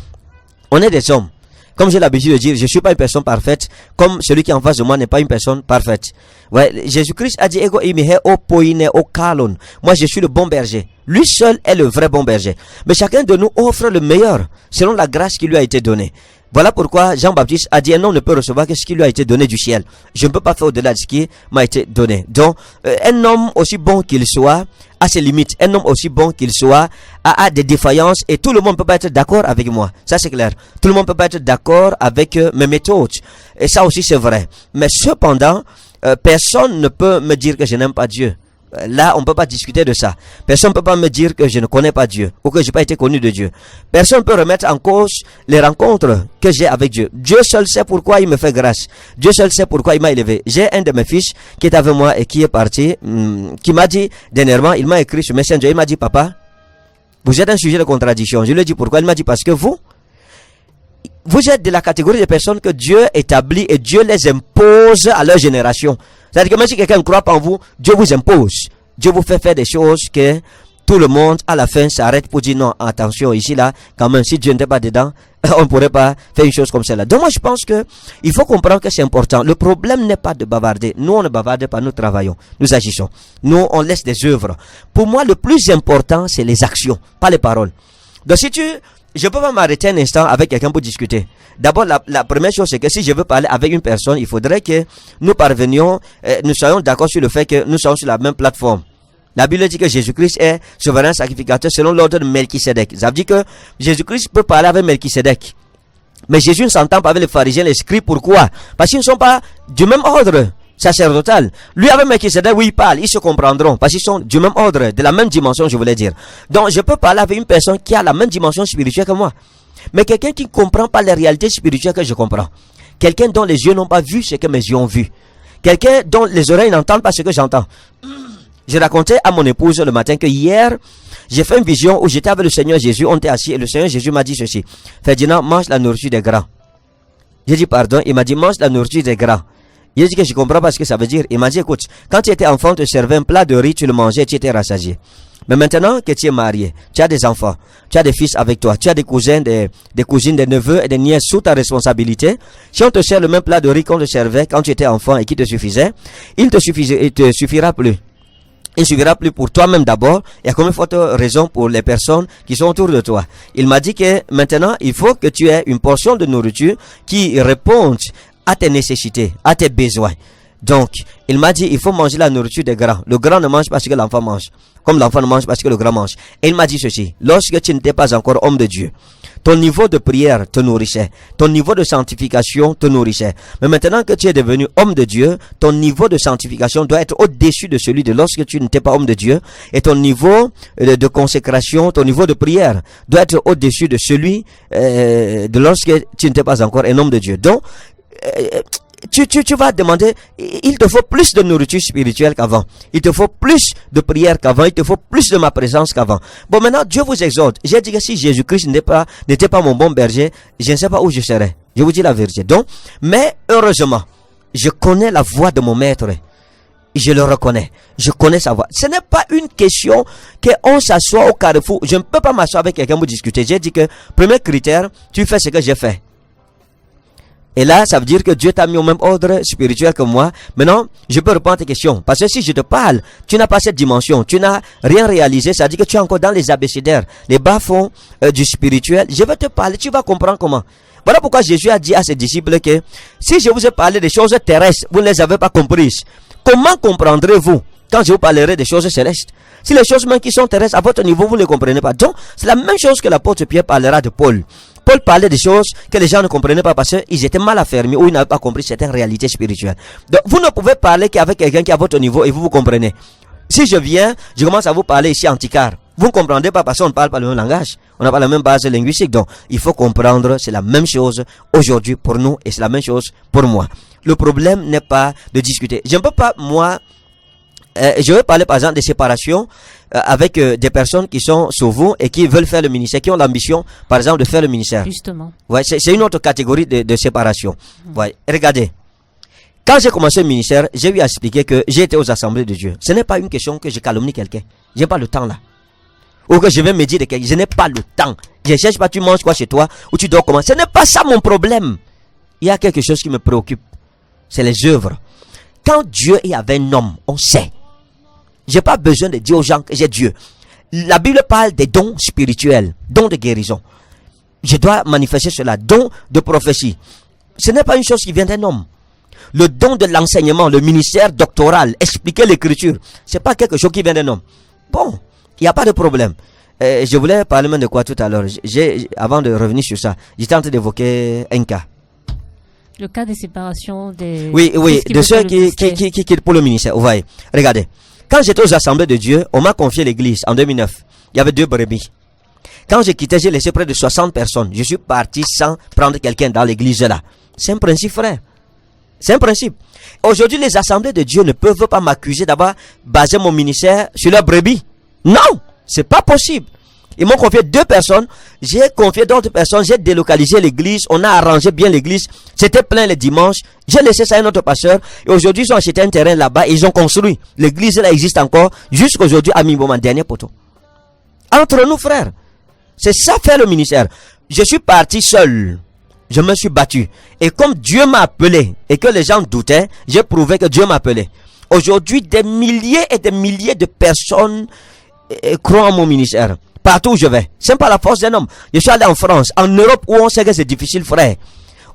On est des hommes. Comme j'ai l'habitude de dire, je ne suis pas une personne parfaite, comme celui qui est en face de moi n'est pas une personne parfaite. Ouais, Jésus-Christ a dit, ego imihe o poine o kalon. Moi, je suis le bon berger. Lui seul est le vrai bon berger. Mais chacun de nous offre le meilleur, selon la grâce qui lui a été donnée. Voilà pourquoi Jean-Baptiste a dit, un homme ne peut recevoir que ce qui lui a été donné du ciel. Je ne peux pas faire au-delà de ce qui m'a été donné. Donc, un homme aussi bon qu'il soit, a ses limites. Un homme aussi bon qu'il soit, a des défaillances, et tout le monde ne peut pas être d'accord avec moi. Ça, c'est clair. Tout le monde ne peut pas être d'accord avec mes méthodes. Et ça aussi, c'est vrai. Mais cependant, personne ne peut me dire que je n'aime pas Dieu. Là, on ne peut pas discuter de ça. Personne ne peut pas me dire que je ne connais pas Dieu ou que je n'ai pas été connu de Dieu. Personne ne peut remettre en cause les rencontres que j'ai avec Dieu. Dieu seul sait pourquoi il me fait grâce. Dieu seul sait pourquoi il m'a élevé. J'ai un de mes fils qui est avec moi et qui est parti, qui m'a dit dernièrement, il m'a écrit sur Messenger, il m'a dit, papa, vous êtes un sujet de contradiction. Je lui ai dit pourquoi. Il m'a dit parce que vous êtes de la catégorie des personnes que Dieu établit et Dieu les impose à leur génération. C'est-à-dire que même si quelqu'un ne croit pas en vous, Dieu vous impose. Dieu vous fait faire des choses que tout le monde, à la fin, s'arrête pour dire non, attention, ici, là, quand même, si Dieu n'était pas dedans, on ne pourrait pas faire une chose comme celle-là. Donc moi, je pense que il faut comprendre que c'est important. Le problème n'est pas de bavarder. Nous, on ne bavarde pas, nous travaillons, nous agissons. Nous, on laisse des œuvres. Pour moi, le plus important, c'est les actions, pas les paroles. Donc si je peux pas m'arrêter un instant avec quelqu'un pour discuter. D'abord, la première chose, c'est que si je veux parler avec une personne, il faudrait que nous parvenions, nous soyons d'accord sur le fait que nous sommes sur la même plateforme. La Bible dit que Jésus-Christ est souverain sacrificateur selon l'ordre de Melchisédek. Ça veut dire que Jésus-Christ peut parler avec Melchisédek. Mais Jésus ne s'entend pas avec les pharisiens, les scribes. Pourquoi? Parce qu'ils ne sont pas du même ordre sacerdotal. Lui avec Melchisédek, oui, ils parlent, ils se comprendront. Parce qu'ils sont du même ordre, de la même dimension, je voulais dire. Donc, je peux parler avec une personne qui a la même dimension spirituelle que moi. Mais quelqu'un qui ne comprend pas les réalités spirituelles que je comprends. Quelqu'un dont les yeux n'ont pas vu ce que mes yeux ont vu. Quelqu'un dont les oreilles n'entendent pas ce que j'entends. Je racontais à mon épouse le matin que hier, j'ai fait une vision où j'étais avec le Seigneur Jésus, on était assis et le Seigneur Jésus m'a dit ceci. Ferdinand, mange la nourriture des grands. J'ai dit pardon, il m'a dit mange la nourriture des grands. J'ai dit que je comprends pas ce que ça veut dire. Il m'a dit écoute, quand tu étais enfant, tu servais un plat de riz, tu le mangeais et tu étais rassasié. Mais maintenant que tu es marié, tu as des enfants, tu as des fils avec toi, tu as des cousins, des cousines, des neveux et des nièces sous ta responsabilité. Si on te sert le même plat de riz qu'on te servait quand tu étais enfant et qui te suffisait, il te suffira plus. Il suffira plus pour toi-même d'abord, et à combien de forte raison pour les personnes qui sont autour de toi. Il m'a dit que maintenant, il faut que tu aies une portion de nourriture qui réponde à tes nécessités, à tes besoins. Donc, il m'a dit, il faut manger la nourriture des grands. Le grand ne mange pas ce que l'enfant mange, comme l'enfant ne mange pas ce que le grand mange. Et il m'a dit ceci, lorsque tu n'étais pas encore homme de Dieu, ton niveau de prière te nourrissait, ton niveau de sanctification te nourrissait. Mais maintenant que tu es devenu homme de Dieu, ton niveau de sanctification doit être au-dessus de celui de lorsque tu n'étais pas homme de Dieu. Et ton niveau de consécration, ton niveau de prière doit être au-dessus de celui de lorsque tu n'étais pas encore un homme de Dieu. Donc, tu vas demander, il te faut plus de nourriture spirituelle qu'avant. Il te faut plus de prière qu'avant. Il te faut plus de ma présence qu'avant. Bon, maintenant, Dieu vous exhorte. J'ai dit que si Jésus-Christ n'était pas mon bon berger, je ne sais pas où je serais. Je vous dis la vérité. Donc, mais heureusement, je connais la voix de mon maître. Je le reconnais. Je connais sa voix. Ce n'est pas une question qu'on s'assoit au carrefour. Je ne peux pas m'asseoir avec quelqu'un pour discuter. J'ai dit que, premier critère, tu fais ce que j'ai fait. Et là, ça veut dire que Dieu t'a mis au même ordre spirituel que moi. Maintenant, je peux répondre à tes questions. Parce que si je te parle, tu n'as pas cette dimension. Tu n'as rien réalisé. Ça veut dire que tu es encore dans les abécédaires, les bas-fonds du spirituel. Je vais te parler, tu vas comprendre comment. Voilà pourquoi Jésus a dit à ses disciples que si je vous ai parlé des choses terrestres, vous ne les avez pas comprises. Comment comprendrez-vous quand je vous parlerai des choses célestes? Si les choses même qui sont terrestres, à votre niveau, vous ne les comprenez pas. Donc, c'est la même chose que l'apôtre Pierre parlera de Paul. Paul parlait des choses que les gens ne comprenaient pas parce qu'ils étaient mal affermis ou ils n'avaient pas compris certaines réalités spirituelles. Donc, vous ne pouvez parler qu'avec quelqu'un qui est à votre niveau et vous comprenez. Si je viens, je commence à vous parler ici en ticard. Vous ne comprenez pas parce qu'on ne parle pas le même langage. On n'a pas la même base linguistique. Donc, il faut comprendre, c'est la même chose aujourd'hui pour nous et c'est la même chose pour moi. Le problème n'est pas de discuter. Je ne peux pas, moi, je vais parler par exemple de séparation avec des personnes qui sont sous vous et qui veulent faire le ministère, qui ont l'ambition par exemple de faire le ministère. Justement. Ouais, c'est une autre catégorie de séparation. Ouais, regardez. Quand j'ai commencé le ministère, j'ai eu à expliquer que j'ai été aux assemblées de Dieu. Ce n'est pas une question que je calomnie quelqu'un. Je n'ai pas le temps là. Ou que je vais me dire de quelqu'un. Je n'ai pas le temps. Je ne cherche pas tu manges quoi chez toi ou tu dors comment. Ce n'est pas ça mon problème. Il y a quelque chose qui me préoccupe. C'est les œuvres. Quand Dieu est avec un homme, on sait. J'ai pas besoin de dire aux gens que j'ai Dieu. La Bible parle des dons spirituels, dons de guérison. Je dois manifester cela, dons de prophétie. Ce n'est pas une chose qui vient d'un homme. Le don de l'enseignement, le ministère doctoral, expliquer l'écriture, c'est pas quelque chose qui vient d'un homme. Bon, il n'y a pas de problème. Je voulais parler même de quoi tout à l'heure. Avant de revenir sur ça, j'étais en train d'évoquer un cas. Le cas de séparation des... Oui, de ceux qui pour le ministère. Vous voyez, regardez. Quand j'étais aux assemblées de Dieu, on m'a confié l'église en 2009. Il y avait 2 brebis. Quand j'ai quitté, j'ai laissé près de 60 personnes. Je suis parti sans prendre quelqu'un dans l'église là. C'est un principe, frère. C'est un principe. Aujourd'hui, les assemblées de Dieu ne peuvent pas m'accuser d'avoir basé mon ministère sur leurs brebis. Non, c'est pas possible. Ils m'ont confié 2 personnes. J'ai confié d'autres personnes. J'ai délocalisé l'église. On a arrangé bien l'église. C'était plein les dimanches. J'ai laissé ça à un autre pasteur. Et aujourd'hui, ils ont acheté un terrain là-bas. Et ils ont construit. L'église là existe encore. Jusqu'aujourd'hui, à Mimboman, dernier poteau. Entre nous, frères. C'est ça faire le ministère. Je suis parti seul. Je me suis battu. Et comme Dieu m'a appelé et que les gens doutaient, j'ai prouvé que Dieu m'a appelé. Aujourd'hui, des milliers et des milliers de personnes croient en mon ministère. Partout où je vais. C'est pas la force d'un homme. Je suis allé en France, en Europe où on sait que c'est difficile, frère.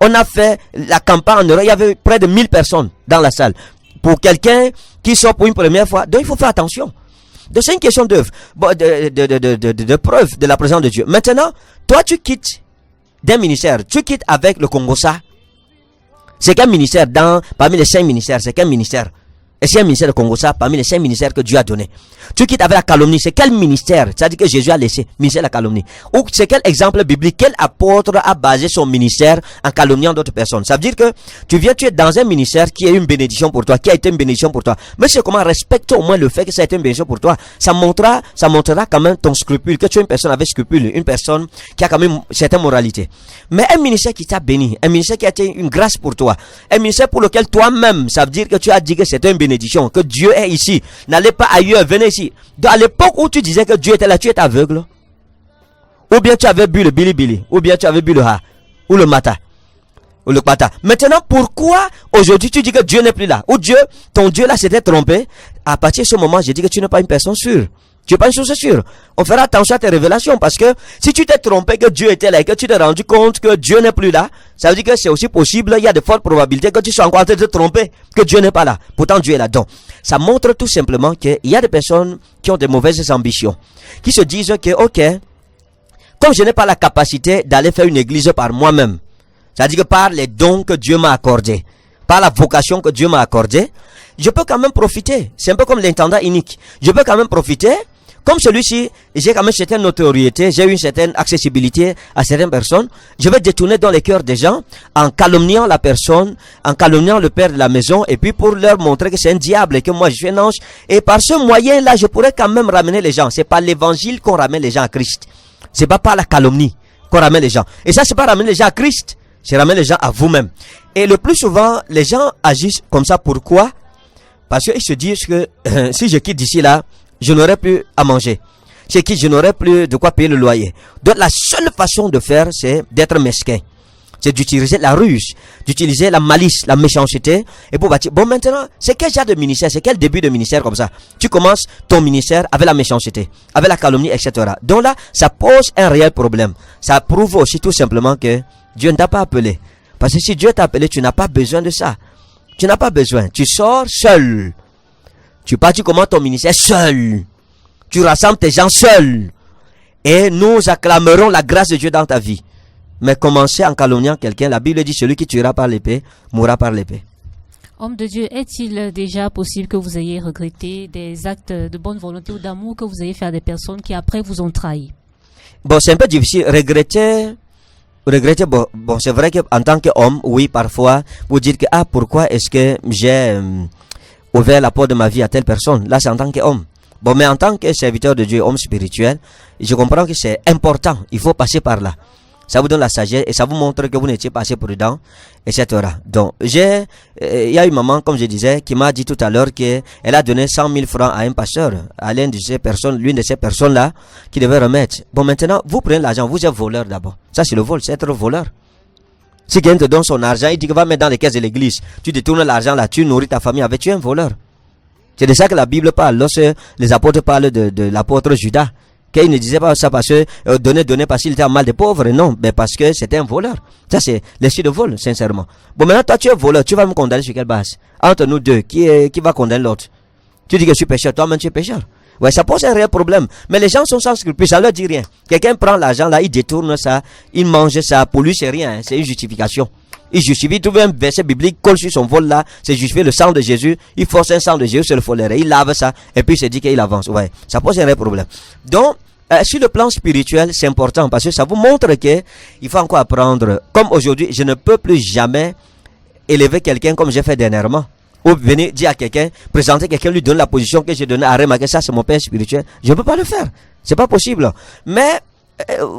On a fait la campagne en Europe. Il y avait près de 1000 personnes dans la salle. Pour quelqu'un qui sort pour une première fois. Donc il faut faire attention. Donc c'est une question d'œuvre. Bon, de preuve de la présence de Dieu. Maintenant, toi tu quittes d'un ministère. Tu quittes avec le Congossa. C'est quel ministère parmi les 5 ministères? C'est quel ministère? Et c'est un ministère de Congossa parmi les 5 ministères que Dieu a donné. Tu quittes avec la calomnie. C'est quel ministère? C'est-à-dire que Jésus a laissé. Ministère de la calomnie. Ou c'est quel exemple biblique? Quel apôtre a basé son ministère en calomniant d'autres personnes? Ça veut dire que tu es dans un ministère qui est une bénédiction pour toi, qui a été une bénédiction pour toi. Mais c'est comment respecte au moins le fait que ça a été une bénédiction pour toi. Ça montrera quand même ton scrupule, que tu es une personne avec scrupule, une personne qui a quand même certaines moralités. Mais un ministère qui t'a béni, un ministère qui a été une grâce pour toi, un ministère pour lequel toi-même, ça veut dire que tu as dit que c'était une bénédiction bénédiction, que Dieu est ici. N'allez pas ailleurs, venez ici. À l'époque où tu disais que Dieu était là, tu étais aveugle. Ou bien tu avais bu le bilibili, ou bien tu avais bu le ha, ou le mata, ou le pata. Maintenant, pourquoi aujourd'hui tu dis que Dieu n'est plus là? Ou Dieu, ton Dieu là s'était trompé? À partir de ce moment, j'ai dit que tu n'es pas une personne sûre. Tu n'es pas une chose sûre. On fera attention à tes révélations, parce que si tu t'es trompé que Dieu était là et que tu t'es rendu compte que Dieu n'est plus là, ça veut dire que c'est aussi possible, il y a de fortes probabilités que tu sois encore en train de te tromper, que Dieu n'est pas là. Pourtant Dieu est là. Donc, ça montre tout simplement qu'il y a des personnes qui ont de mauvaises ambitions, qui se disent que, ok, comme je n'ai pas la capacité d'aller faire une église par moi-même, c'est-à-dire que par les dons que Dieu m'a accordés, par la vocation que Dieu m'a accordée, je peux quand même profiter. C'est un peu comme l'intendant unique. Je peux quand même profiter. Comme celui-ci, j'ai quand même une certaine notoriété, j'ai une certaine accessibilité à certaines personnes. Je vais détourner dans les cœurs des gens en calomniant la personne, en calomniant le père de la maison, et puis pour leur montrer que c'est un diable et que moi je suis un ange. Et par ce moyen-là, je pourrais quand même ramener les gens. C'est par l'évangile qu'on ramène les gens à Christ. C'est pas par la calomnie qu'on ramène les gens. Et ça, c'est pas ramener les gens à Christ, c'est ramener les gens à vous-même. Et le plus souvent, les gens agissent comme ça. Pourquoi? Parce qu'ils se disent que si je quitte d'ici là, je n'aurai plus à manger. C'est que je n'aurai plus de quoi payer le loyer. Donc la seule façon de faire, c'est d'être mesquin. C'est d'utiliser la ruse, d'utiliser la malice, la méchanceté, et pour bâtir. Bon, maintenant, c'est quel genre de ministère, c'est quel début de ministère comme ça? Tu commences ton ministère avec la méchanceté, avec la calomnie, etc. Donc là, ça pose un réel problème. Ça prouve aussi tout simplement que Dieu ne t'a pas appelé. Parce que si Dieu t'a appelé, tu n'as pas besoin de ça. Tu n'as pas besoin. Tu sors seul. Tu pars, tu commences ton ministère seul. Tu rassembles tes gens seul. Et nous acclamerons la grâce de Dieu dans ta vie. Mais commencer en calomniant quelqu'un, la Bible dit celui qui tuera par l'épée, mourra par l'épée. Homme de Dieu, est-il déjà possible que vous ayez regretté des actes de bonne volonté ou d'amour que vous ayez fait à des personnes qui après vous ont trahi? Bon, c'est un peu difficile. Regretter, bon, c'est vrai qu'en tant qu'homme, oui, parfois, vous dites que, pourquoi est-ce que j'ai ouvert la porte de ma vie à telle personne? Là, c'est en tant qu'homme. Bon, mais en tant que serviteur de Dieu, homme spirituel, je comprends que c'est important. Il faut passer par là. Ça vous donne la sagesse et ça vous montre que vous n'étiez pas assez prudent, etc. Donc, il y a une maman, comme je disais, qui m'a dit tout à l'heure qu'elle a donné 100 000 francs à un pasteur, à l'une de ces personnes-là, qui devait remettre. Bon, maintenant, vous prenez l'argent, vous êtes voleur d'abord. Ça, c'est le vol, c'est être voleur. Si quelqu'un te donne son argent, il dit que va mettre dans les caisses de l'église. Tu détournes l'argent là, tu nourris ta famille avec, tu es un voleur. C'est de ça que la Bible parle. Lorsque les apôtres parlent de l'apôtre Judas, qu'il ne disait pas ça parce que donner parce qu'il était en mal des pauvres, non, mais parce que c'était un voleur. Ça, c'est l'esprit de vol, sincèrement. Bon, maintenant, toi, tu es voleur, tu vas me condamner sur quelle base? Entre nous deux, qui va condamner l'autre? Tu dis que je suis pécheur, toi-même tu es pécheur. Ouais, ça pose un réel problème. Mais les gens sont sans scrupules, ça leur dit rien. Quelqu'un prend l'argent là, il détourne ça, il mange ça, pour lui c'est rien, c'est une justification. Il justifie, il trouve un verset biblique, colle sur son vol là, c'est justifier le sang de Jésus, il force un sang de Jésus sur le follet, il lave ça, et puis il se dit qu'il avance. Ouais, ça pose un réel problème. Donc, sur le plan spirituel, c'est important parce que ça vous montre que il faut encore apprendre. Comme aujourd'hui, je ne peux plus jamais élever quelqu'un comme j'ai fait dernièrement. Ou venir dire à quelqu'un, présenter quelqu'un, lui donner la position que j'ai donnée à remarquer, ça c'est mon père spirituel. Je ne peux pas le faire. C'est pas possible. Mais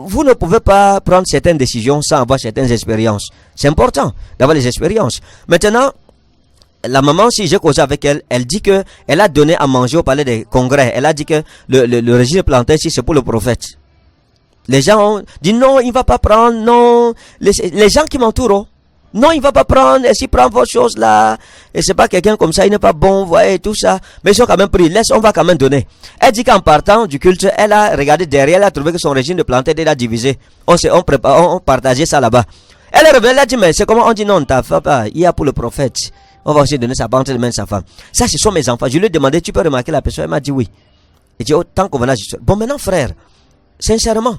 vous ne pouvez pas prendre certaines décisions sans avoir certaines expériences. C'est important d'avoir les expériences. Maintenant, la maman, si j'ai causé avec elle, elle dit que elle a donné à manger au palais des congrès. Elle a dit que le régime plantain, si c'est pour le prophète. Les gens ont dit non, il ne va pas prendre, non. Les gens qui m'entourent, non, il ne va pas prendre, et s'il prend vos choses là, et c'est pas quelqu'un comme ça, il n'est pas bon, vous voyez, tout ça. Mais ils ont quand même pris, on va quand même donner. Elle dit qu'en partant du culte, elle a regardé derrière, elle a trouvé que son régime de plantain était déjà divisé. On partageait ça là-bas. Elle est revenue, elle a dit, mais c'est comment? On dit non, t'as fait pas, il y a pour le prophète. On va aussi donner sa banque de main de sa femme. Ça, ce sont mes enfants. Je lui ai demandé, tu peux remarquer la personne? Elle m'a dit oui. Et j'ai dit, tant qu'on va bon, maintenant, frère, sincèrement,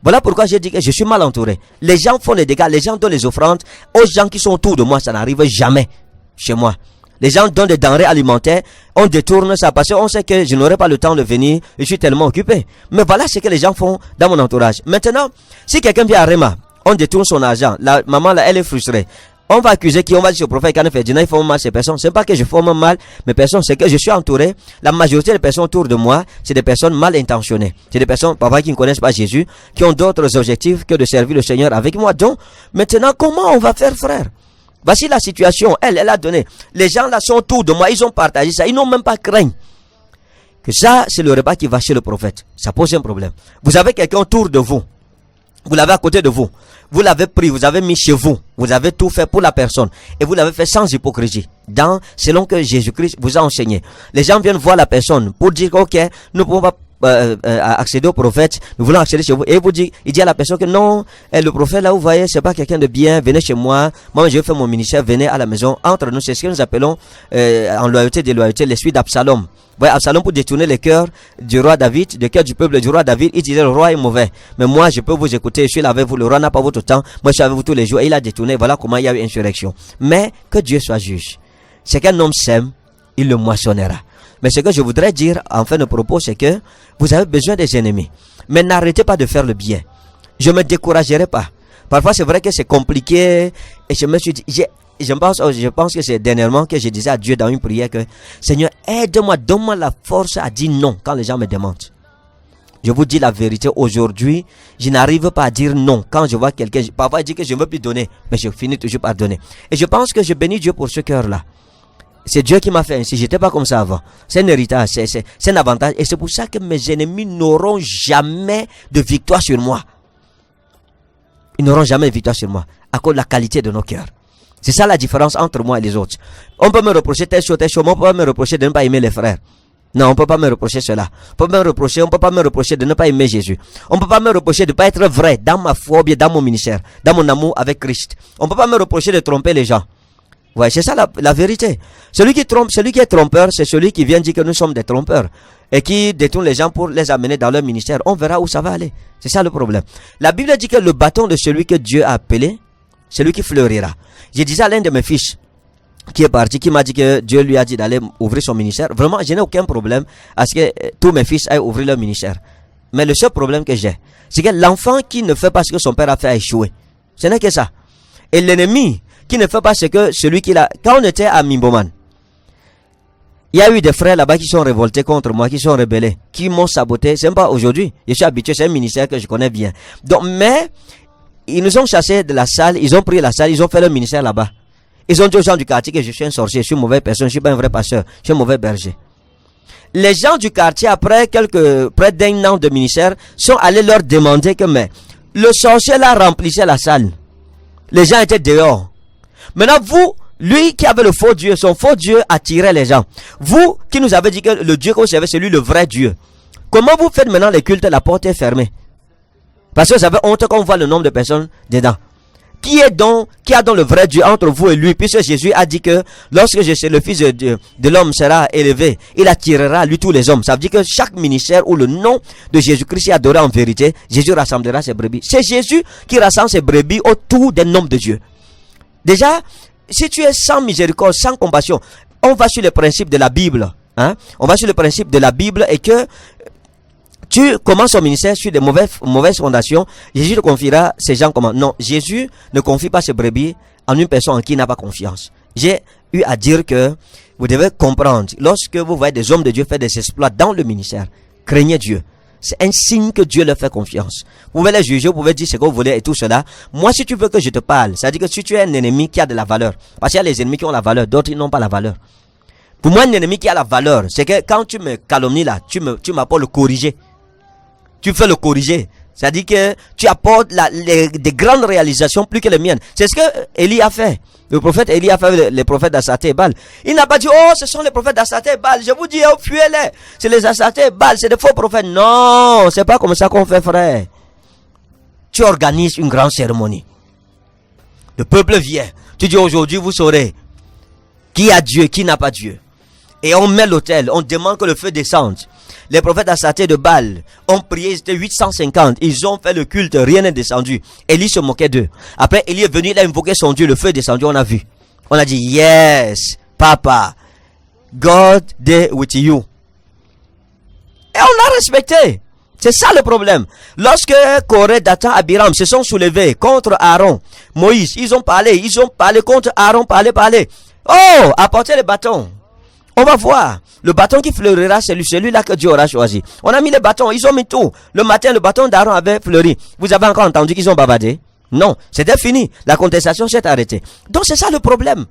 voilà pourquoi j'ai dit que je suis mal entouré. Les gens font les dégâts, les gens donnent les offrandes aux gens qui sont autour de moi. Ça n'arrive jamais chez moi. Les gens donnent des denrées alimentaires, on détourne ça parce qu'on sait que je n'aurai pas le temps de venir, je suis tellement occupé. Mais voilà ce que les gens font dans mon entourage. Maintenant, si quelqu'un vient à Rema, on détourne son argent, la maman là, elle est frustrée. On va accuser qui? On va dire au prophète Kane Ferdinand, il forme mal ces personnes. C'est pas que je forme mal mes personnes, c'est que je suis entouré. La majorité des personnes autour de moi, c'est des personnes mal intentionnées. C'est des personnes, parfois, qui ne connaissent pas Jésus, qui ont d'autres objectifs que de servir le Seigneur avec moi. Donc, maintenant, comment on va faire, frère? Voici la situation. Elle a donné. Les gens là sont autour de moi. Ils ont partagé ça. Ils n'ont même pas craint que ça, c'est le repas qui va chez le prophète. Ça pose un problème. Vous avez quelqu'un autour de vous. Vous l'avez à côté de vous. Vous l'avez pris, vous avez mis chez vous. Vous avez tout fait pour la personne. Et vous l'avez fait sans hypocrisie. Selon que Jésus-Christ vous a enseigné. Les gens viennent voir la personne pour dire, ok, nous ne pouvons pas accéder au prophète, nous voulons accéder chez vous. Et il dit à la personne que non, le prophète là, vous voyez, c'est pas quelqu'un de bien, venez chez moi, moi je vais faire mon ministère, venez à la maison, entre nous, c'est ce que nous appelons en loyauté, déloyauté, l'esprit d'Absalom. Ouais, Absalom pour détourner le cœur du roi David, le cœur du peuple du roi David, il disait le roi est mauvais, mais moi je peux vous écouter, je suis là avec vous, le roi n'a pas votre temps, moi je suis avec vous tous les jours, et il a détourné, voilà comment il y a eu insurrection. Mais que Dieu soit juge. C'est qu'un homme sème, il le moissonnera. Mais ce que je voudrais dire en fin de propos, c'est que vous avez besoin des ennemis. Mais n'arrêtez pas de faire le bien. Je ne me découragerai pas. Parfois, c'est vrai que c'est compliqué. Et je me suis dit, je pense que c'est dernièrement que je disais à Dieu dans une prière que Seigneur, aide-moi, donne-moi la force à dire non quand les gens me demandent. Je vous dis la vérité, aujourd'hui, je n'arrive pas à dire non quand je vois quelqu'un. Parfois, il dit que je ne veux plus donner, mais je finis toujours par donner. Et je pense que je bénis Dieu pour ce cœur-là. C'est Dieu qui m'a fait ainsi. J'étais pas comme ça avant. C'est un héritage, c'est un avantage. Et c'est pour ça que mes ennemis n'auront jamais de victoire sur moi. Ils n'auront jamais de victoire sur moi. À cause de la qualité de nos cœurs. C'est ça la différence entre moi et les autres. On peut me reprocher telle chose, mais on peut pas me reprocher de ne pas aimer les frères. Non, on peut pas me reprocher cela. On peut pas me reprocher de ne pas aimer Jésus. On peut pas me reprocher de ne pas être vrai dans ma foi, ou bien dans mon ministère, dans mon amour avec Christ. On peut pas me reprocher de tromper les gens. Ouais, c'est ça la vérité. Celui qui est trompeur, c'est celui qui vient dire que nous sommes des trompeurs et qui détourne les gens pour les amener dans leur ministère. On verra où ça va aller. C'est ça le problème. La Bible dit que le bâton de celui que Dieu a appelé, c'est lui qui fleurira. Je disais à l'un de mes fils qui est parti, qui m'a dit que Dieu lui a dit d'aller ouvrir son ministère. Vraiment, je n'ai aucun problème à ce que tous mes fils aillent ouvrir leur ministère. Mais le seul problème que j'ai, c'est que l'enfant qui ne fait pas ce que son père a fait a échoué. Ce n'est que ça. Et l'ennemi qui ne fait pas ce que celui qui l'a... Quand on était à Mimboman, il y a eu des frères là-bas qui sont révoltés contre moi, qui sont rebellés, qui m'ont saboté. C'est même pas aujourd'hui. Je suis habitué, c'est un ministère que je connais bien. Donc, mais, ils nous ont chassés de la salle, ils ont pris la salle, ils ont fait leur ministère là-bas. Ils ont dit aux gens du quartier que je suis un sorcier, je suis une mauvaise personne, je suis pas un vrai pasteur, je suis un mauvais berger. Les gens du quartier, après près d'un an de ministère, sont allés leur demander que, mais, le sorcier là remplissait la salle. Les gens étaient dehors. Maintenant, vous, lui qui avait le faux Dieu, son faux Dieu attirait les gens. Vous qui nous avez dit que le Dieu que vous servez, c'est lui le vrai Dieu. Comment vous faites maintenant les cultes, la porte est fermée? Parce que vous avez honte quand on voit le nombre de personnes dedans. Qui a donc le vrai Dieu entre vous et lui? Puisque Jésus a dit que lorsque le Fils de l'homme sera élevé, il attirera à lui tous les hommes. Ça veut dire que chaque ministère où le nom de Jésus-Christ est adoré en vérité, Jésus rassemblera ses brebis. C'est Jésus qui rassemble ses brebis autour des noms de Dieu. Déjà, si tu es sans miséricorde, sans compassion, on va sur le principe de la Bible. Hein? On va sur le principe de la Bible et que tu commences ton ministère sur des mauvaises fondations. Jésus te confiera ces gens comment? Non, Jésus ne confie pas ses brebis en une personne en qui il n'a pas confiance. J'ai eu à dire que vous devez comprendre, lorsque vous voyez des hommes de Dieu faire des exploits dans le ministère, craignez Dieu. C'est un signe que Dieu leur fait confiance. Vous pouvez les juger, vous pouvez dire ce que vous voulez et tout cela. Moi, si tu veux que je te parle, ça veut dire que si tu es un ennemi qui a de la valeur, parce qu'il y a les ennemis qui ont la valeur, d'autres ils n'ont pas la valeur. Pour moi, un ennemi qui a la valeur, c'est que quand tu me calomnies là, tu m'apportes le corriger. Tu fais le corriger. C'est-à-dire que tu apportes des grandes réalisations plus que les miennes. C'est ce que Élie a fait. Le prophète Élie a fait les prophètes d'Astarté et Baal. Il n'a pas dit, oh, ce sont les prophètes d'Astarté et Baal. Je vous dis, oh, fuyez-les. C'est les Astarté et Baal, c'est des faux prophètes. Non, c'est pas comme ça qu'on fait, frère. Tu organises une grande cérémonie. Le peuple vient. Tu dis, aujourd'hui, vous saurez qui a Dieu, qui n'a pas Dieu. Et on met l'autel, on demande que le feu descende. Les prophètes d'Astarté de Baal ont prié, ils étaient 850. Ils ont fait le culte, rien n'est descendu. Élie se moquait d'eux. Après, Élie est venu, il a invoqué son Dieu, le feu est descendu, on a vu. On a dit, yes, papa, God is with you. Et on a respecté. C'est ça le problème. Lorsque Corée, Dathan, Abiram se sont soulevés contre Aaron, Moïse, ils ont parlé contre Aaron, parlé. Oh, apportez les bâtons. On va voir. Le bâton qui fleurira, c'est celui-là que Dieu aura choisi. On a mis les bâtons, ils ont mis tout. Le matin, le bâton d'Aaron avait fleuri. Vous avez encore entendu qu'ils ont bavardé? Non, c'était fini. La contestation s'est arrêtée. Donc c'est ça le problème.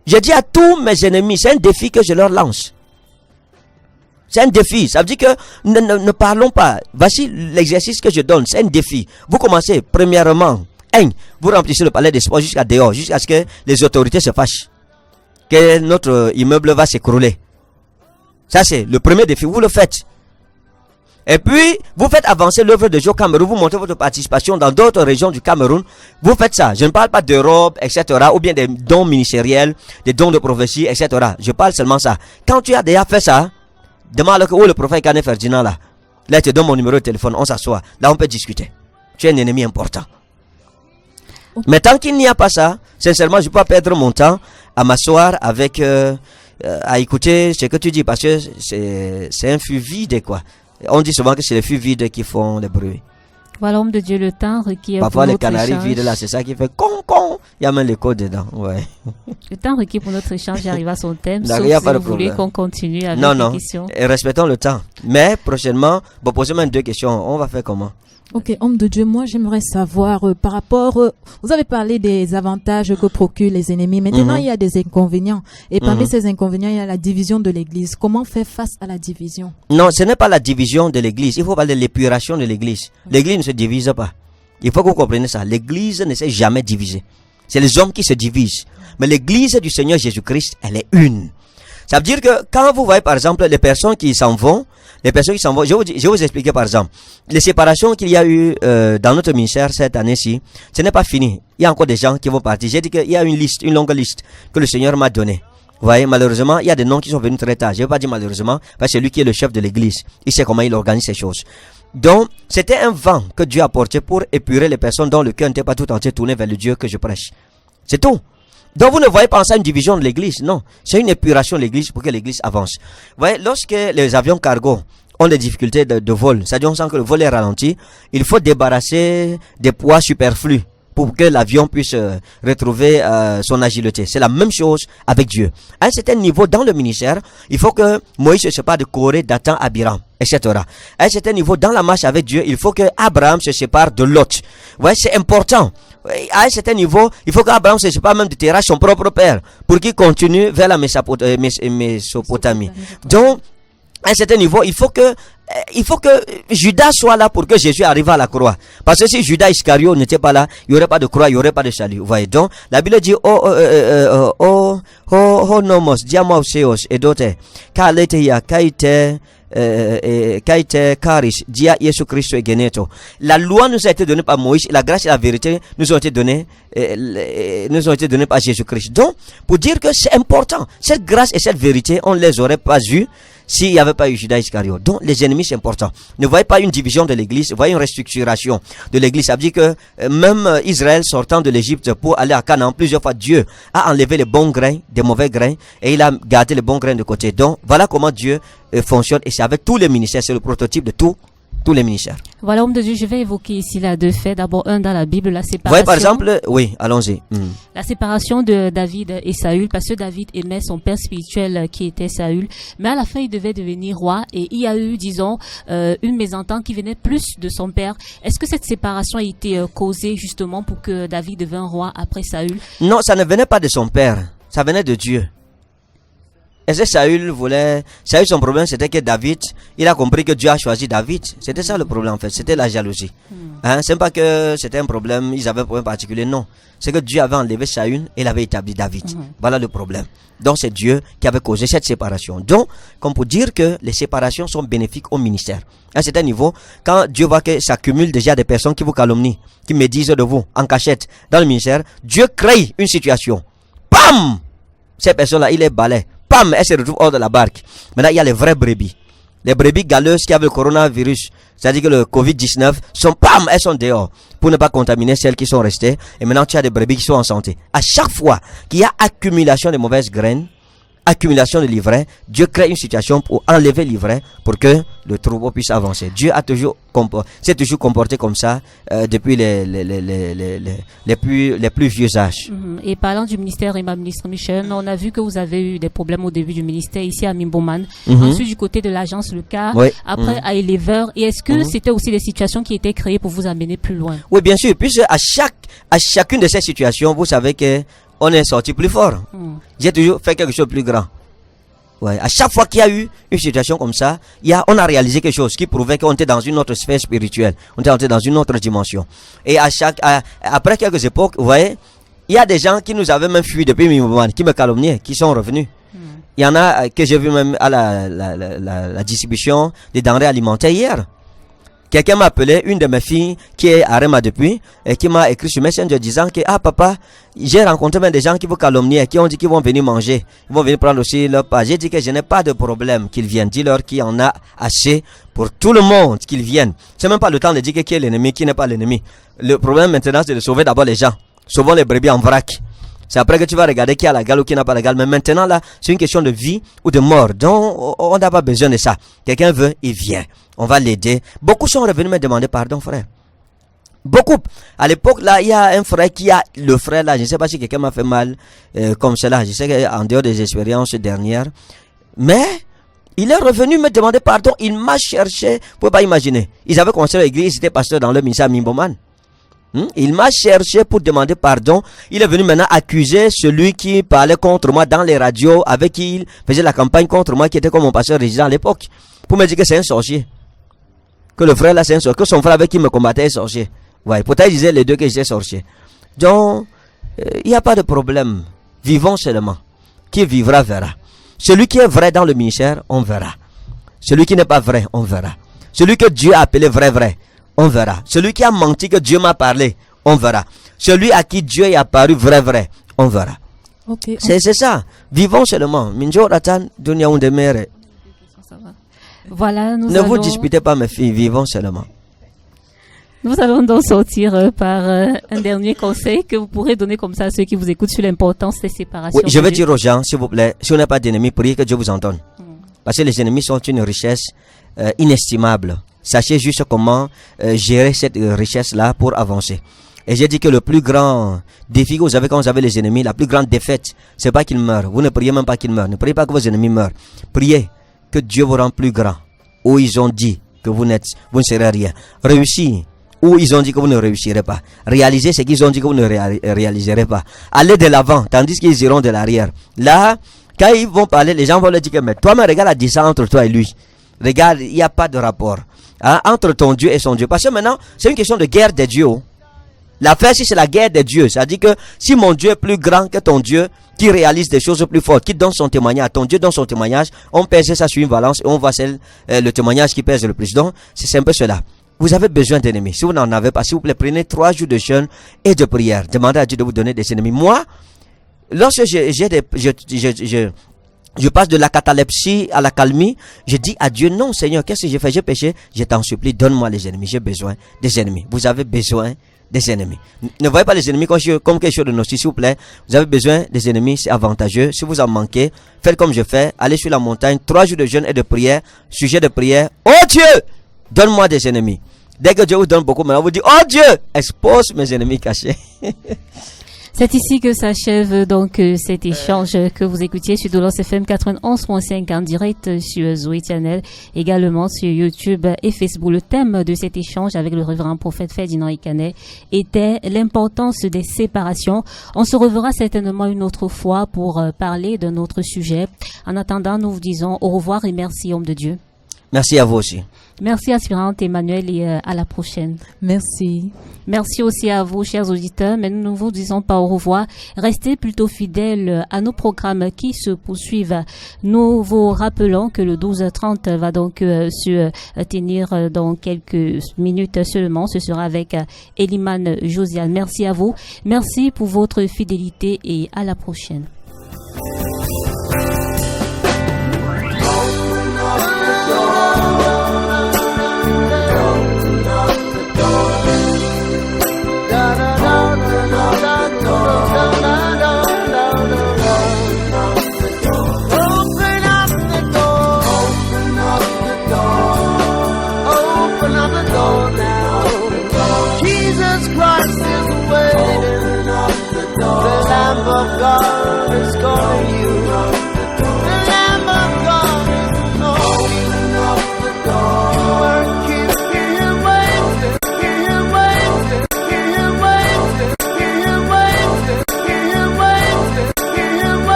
J'ai dit à tous mes ennemis, c'est un défi que je leur lance. C'est un défi. Ça veut dire que ne parlons pas. Voici l'exercice que je donne. C'est un défi. Vous commencez, premièrement, vous remplissez le palais des sports jusqu'à dehors, jusqu'à ce que les autorités se fâchent. Que notre immeuble va s'écrouler. Ça, c'est le premier défi. Vous le faites. Et puis, vous faites avancer l'œuvre de Dieu au Cameroun. Vous montrez votre participation dans d'autres régions du Cameroun. Vous faites ça. Je ne parle pas d'Europe, etc. Ou bien des dons ministériels, des dons de prophétie, etc. Je parle seulement ça. Quand tu as déjà fait ça, demande où le prophète Kane Ferdinand là. Là, il te donne mon numéro de téléphone. On s'assoit. Là, on peut discuter. Tu es un ennemi important. Mais tant qu'il n'y a pas ça, sincèrement, je ne peux pas perdre mon temps à m'asseoir avec, à écouter ce que tu dis, parce que c'est un fût vide, quoi. On dit souvent que c'est les fûts vides qui font le bruit. Voilà, homme de Dieu, le temps requiert Parfois, pour les notre canaris échange. vides là, c'est ça qui fait con con. Il y a même l'écho dedans, ouais. Le temps requis pour notre échange arrive à son thème, Là, sauf il y a si pas de vous voulez problème. qu'on continue avec Non, les non. questions. Et respectons le temps. Mais prochainement, bon, posez-moi 2 questions. On va faire comment? Ok, homme de Dieu, moi j'aimerais savoir par rapport, vous avez parlé des avantages que procurent les ennemis. Maintenant, il y a des inconvénients. Et parmi ces inconvénients, il y a la division de l'Église. Comment faire face à la division? Non, ce n'est pas la division de l'église. Il faut parler de l'épuration de l'église. L'église ne se divise pas. Il faut que vous compreniez ça. L'église ne s'est jamais divisée. C'est les hommes qui se divisent. Mais l'église du Seigneur Jésus-Christ, elle est une. Ça veut dire que quand vous voyez par exemple les personnes qui s'en vont, je vais vous expliquer par exemple, les séparations qu'il y a eu dans notre ministère cette année-ci, ce n'est pas fini. Il y a encore des gens qui vont partir. J'ai dit qu'il y a une longue liste que le Seigneur m'a donnée. Vous voyez, malheureusement, il y a des noms qui sont venus très tard. Je ne veux pas dire malheureusement, parce que c'est lui qui est le chef de l'église. Il sait comment il organise ces choses. Donc, c'était un vent que Dieu a porté pour épurer les personnes dont le cœur n'était pas tout entier tourné vers le Dieu que je prêche. C'est tout. Donc, vous ne voyez pas en ça une division de l'église. Non. C'est une épuration de l'église pour que l'église avance. Vous voyez, lorsque les avions cargo ont des difficultés de vol, c'est-à-dire on sent que le vol est ralenti, il faut débarrasser des poids superflus pour que l'avion puisse retrouver son agilité. C'est la même chose avec Dieu. À un certain niveau dans le ministère, il faut que Moïse se sépare de Corée, Dathan, Abiram, etc. À un certain niveau dans la marche avec Dieu, il faut que Abraham se sépare de Lot. Vous voyez, c'est important. À un certain niveau, il faut qu'Abraham se sépare même de Terah, son propre père, pour qu'il continue vers la Mésopotamie. Donc, à un certain niveau, il faut que Judas soit là pour que Jésus arrive à la croix. Parce que si Judas Iscariot n'était pas là, il n'y aurait pas de croix, il n'y aurait pas de salut. Vous voyez, donc, la Bible dit, nomos, diamaoseos, et d'autres, kaleteia, kaite, karis, dia Yesu Christo et Geneto. La loi nous a été donnée par Moïse, la grâce et la vérité nous ont été données par Jésus-Christ. Donc, pour dire que c'est important, cette grâce et cette vérité, on ne les aurait pas eues s'il n'y avait pas eu Judas Iscariot. Donc, les ennemis, c'est important. Ne voyez pas une division de l'église, voyez une restructuration de l'église. Ça veut dire que même Israël sortant de l'Égypte pour aller à Canaan, plusieurs fois Dieu a enlevé les bons grains, des mauvais grains, et il a gardé les bons grains de côté. Donc, voilà comment Dieu fonctionne, et c'est avec tous les ministères, c'est le prototype de tous les ministères. Voilà, homme de Dieu, je vais évoquer ici là 2 faits. D'abord, un dans la Bible, la séparation. Vous voyez par exemple, oui, allons-y. La séparation de David et Saül, parce que David aimait son père spirituel qui était Saül, mais à la fin il devait devenir roi, et il y a eu, disons, une mésentente qui venait plus de son père. Est-ce que cette séparation a été causée justement pour que David devienne roi après Saül? Non, ça ne venait pas de son père, ça venait de Dieu. Et ce Saül, son problème c'était que David, il a compris que Dieu a choisi David. C'était ça le problème en fait, c'était la jalousie. C'est pas que c'était un problème, ils avaient un problème particulier, non. C'est que Dieu avait enlevé Saül et il avait établi David. Voilà le problème. Donc c'est Dieu qui avait causé cette séparation. Donc, comme pour dire que les séparations sont bénéfiques au ministère. À un certain niveau, quand Dieu voit que ça cumule déjà des personnes qui vous calomnient, qui médisent de vous en cachette dans le ministère, Dieu crée une situation. Pam! Ces personnes-là, il les balaie. Pam, elles se retrouvent hors de la barque. Maintenant, il y a les vraies brebis. Les brebis galeuses qui avaient le coronavirus, c'est-à-dire que le Covid-19, elles sont dehors pour ne pas contaminer celles qui sont restées. Et maintenant, tu as des brebis qui sont en santé. À chaque fois qu'il y a accumulation de mauvaises graines, accumulation de livrets, Dieu crée une situation pour enlever l'ivraie pour que le troupeau puisse avancer. Dieu s'est toujours comporté comme ça depuis les plus vieux âges. Et parlant du ministère Rema Ministre Mission, on a vu que vous avez eu des problèmes au début du ministère ici à Mimboman, ensuite du côté de l'agence Le Cas, après à Elever. Et est-ce que c'était aussi des situations qui étaient créées pour vous amener plus loin? Oui, bien sûr, puisque à chacune de ces situations, vous savez que on est sorti plus fort. J'ai toujours fait quelque chose de plus grand. Ouais. À chaque fois qu'il y a eu une situation comme ça, on a réalisé quelque chose qui prouvait qu'on était dans une autre sphère spirituelle. On était entré dans une autre dimension. Et après quelques époques, vous voyez, il y a des gens qui nous avaient même fui depuis Mimboman, qui me calomniaient, qui sont revenus. Il y en a que j'ai vu même à la distribution des denrées alimentaires hier. Quelqu'un m'a appelé, une de mes filles qui est à Rema depuis, et qui m'a écrit sur Messenger disant que, papa, j'ai rencontré même des gens qui vous calomnient, qui ont dit qu'ils vont venir manger, ils vont venir prendre aussi leur part. J'ai dit que je n'ai pas de problème qu'ils viennent. Dis-leur qu'il y en a assez pour tout le monde qu'ils viennent. C'est même pas le temps de dire qui est l'ennemi, qui n'est pas l'ennemi. Le problème maintenant, c'est de sauver d'abord les gens. Sauvons les brebis en vrac. C'est après que tu vas regarder qui a la gale ou qui n'a pas la gale. Mais maintenant, là, c'est une question de vie ou de mort. Donc, on n'a pas besoin de ça. Quelqu'un veut, il vient. On va l'aider. Beaucoup sont revenus me demander pardon, frère. Beaucoup. À l'époque, là, il y a un frère le frère, là, je ne sais pas si quelqu'un m'a fait mal comme cela. Je sais qu'en dehors des expériences dernières. Mais, il est revenu me demander pardon. Il m'a cherché. Vous pouvez pas imaginer. Ils avaient commencé l'église, ils étaient pasteurs dans le ministère Mimboman. Il m'a cherché pour demander pardon. Il est venu maintenant accuser celui qui parlait contre moi dans les radios, avec qui il faisait la campagne contre moi, qui était comme mon pasteur résident à l'époque, pour me dire que c'est un sorcier. Que le frère là c'est un sorcier, que son frère avec qui me combattait est sorcier. Ouais, peut-être ils disaient les deux que j'étais sorcier. Donc, il n'y a pas de problème. Vivons seulement. Qui vivra verra. Celui qui est vrai dans le ministère, on verra. Celui qui n'est pas vrai, on verra. Celui que Dieu a appelé vrai, on verra. Celui qui a menti que Dieu m'a parlé, on verra. Celui à qui Dieu est apparu vrai, on verra. Okay. C'est ça. Vivons seulement. Minjo ratan dunia undemere. Voilà, ne vous disputez pas, mes filles. Vivons seulement. Nous allons donc sortir par un dernier conseil que vous pourrez donner comme ça à ceux qui vous écoutent sur l'importance des séparations. Oui, je vais dire aux gens, s'il vous plaît, si on n'a pas d'ennemis, priez que Dieu vous entende. Parce que les ennemis sont une richesse inestimable. Sachez juste comment gérer cette richesse-là pour avancer. Et j'ai dit que le plus grand défi que vous avez quand vous avez les ennemis, la plus grande défaite, c'est pas qu'ils meurent. Vous ne priez même pas qu'ils meurent. Ne priez pas que vos ennemis meurent. Priez que Dieu vous rende plus grand. Où ils ont dit que vous ne serez rien. Réussir. Où ils ont dit que vous ne réussirez pas. Réaliser ce qu'ils ont dit que vous ne réaliserez pas. Aller de l'avant, tandis qu'ils iront de l'arrière. Là, quand ils vont parler, les gens vont leur dire que mais toi, mais regarde la distance entre toi et lui. Regarde, il n'y a pas de rapport entre ton Dieu et son Dieu. Parce que maintenant, c'est une question de guerre des dieux. L'affaire, si c'est la guerre des dieux, c'est-à-dire que si mon Dieu est plus grand que ton Dieu, qui réalise des choses plus fortes, qui donne son témoignage, ton Dieu donne son témoignage, on pèse ça sur une balance et on voit le témoignage qui pèse le plus. Donc, c'est un peu cela. Vous avez besoin d'ennemis. Si vous n'en avez pas, s'il vous plaît, prenez 3 jours de jeûne et de prière. Demandez à Dieu de vous donner des ennemis. Moi, lorsque je passe de la catalepsie à la calmie, je dis à Dieu, non Seigneur, qu'est-ce que j'ai fait? J'ai péché, je t'en supplie, donne-moi les ennemis. J'ai besoin des ennemis. Vous avez besoin des ennemis. Ne voyez pas les ennemis comme quelque chose de nocif, s'il vous plaît. Vous avez besoin des ennemis, c'est avantageux. Si vous en manquez, faites comme je fais. Allez sur la montagne, 3 jours de jeûne et de prière. Sujet de prière. Oh Dieu, donne-moi des ennemis. Dès que Dieu vous donne beaucoup, maintenant vous dites, oh Dieu, expose mes ennemis cachés. C'est ici que s'achève donc cet échange que vous écoutiez sur Doulos FM 91.5 en direct sur Zoé Channel, également sur YouTube et Facebook. Le thème de cet échange avec le révérend prophète Ferdinand Ikané était l'importance des séparations. On se reverra certainement une autre fois pour parler d'un autre sujet. En attendant, nous vous disons au revoir et merci, homme de Dieu. Merci à vous aussi. Merci aspirante Emmanuel et à la prochaine. Merci. Merci aussi à vous, chers auditeurs, mais nous ne vous disons pas au revoir. Restez plutôt fidèles à nos programmes qui se poursuivent. Nous vous rappelons que le 12h30 va donc se tenir dans quelques minutes seulement. Ce sera avec Eliman Josiane. Merci à vous. Merci pour votre fidélité et à la prochaine.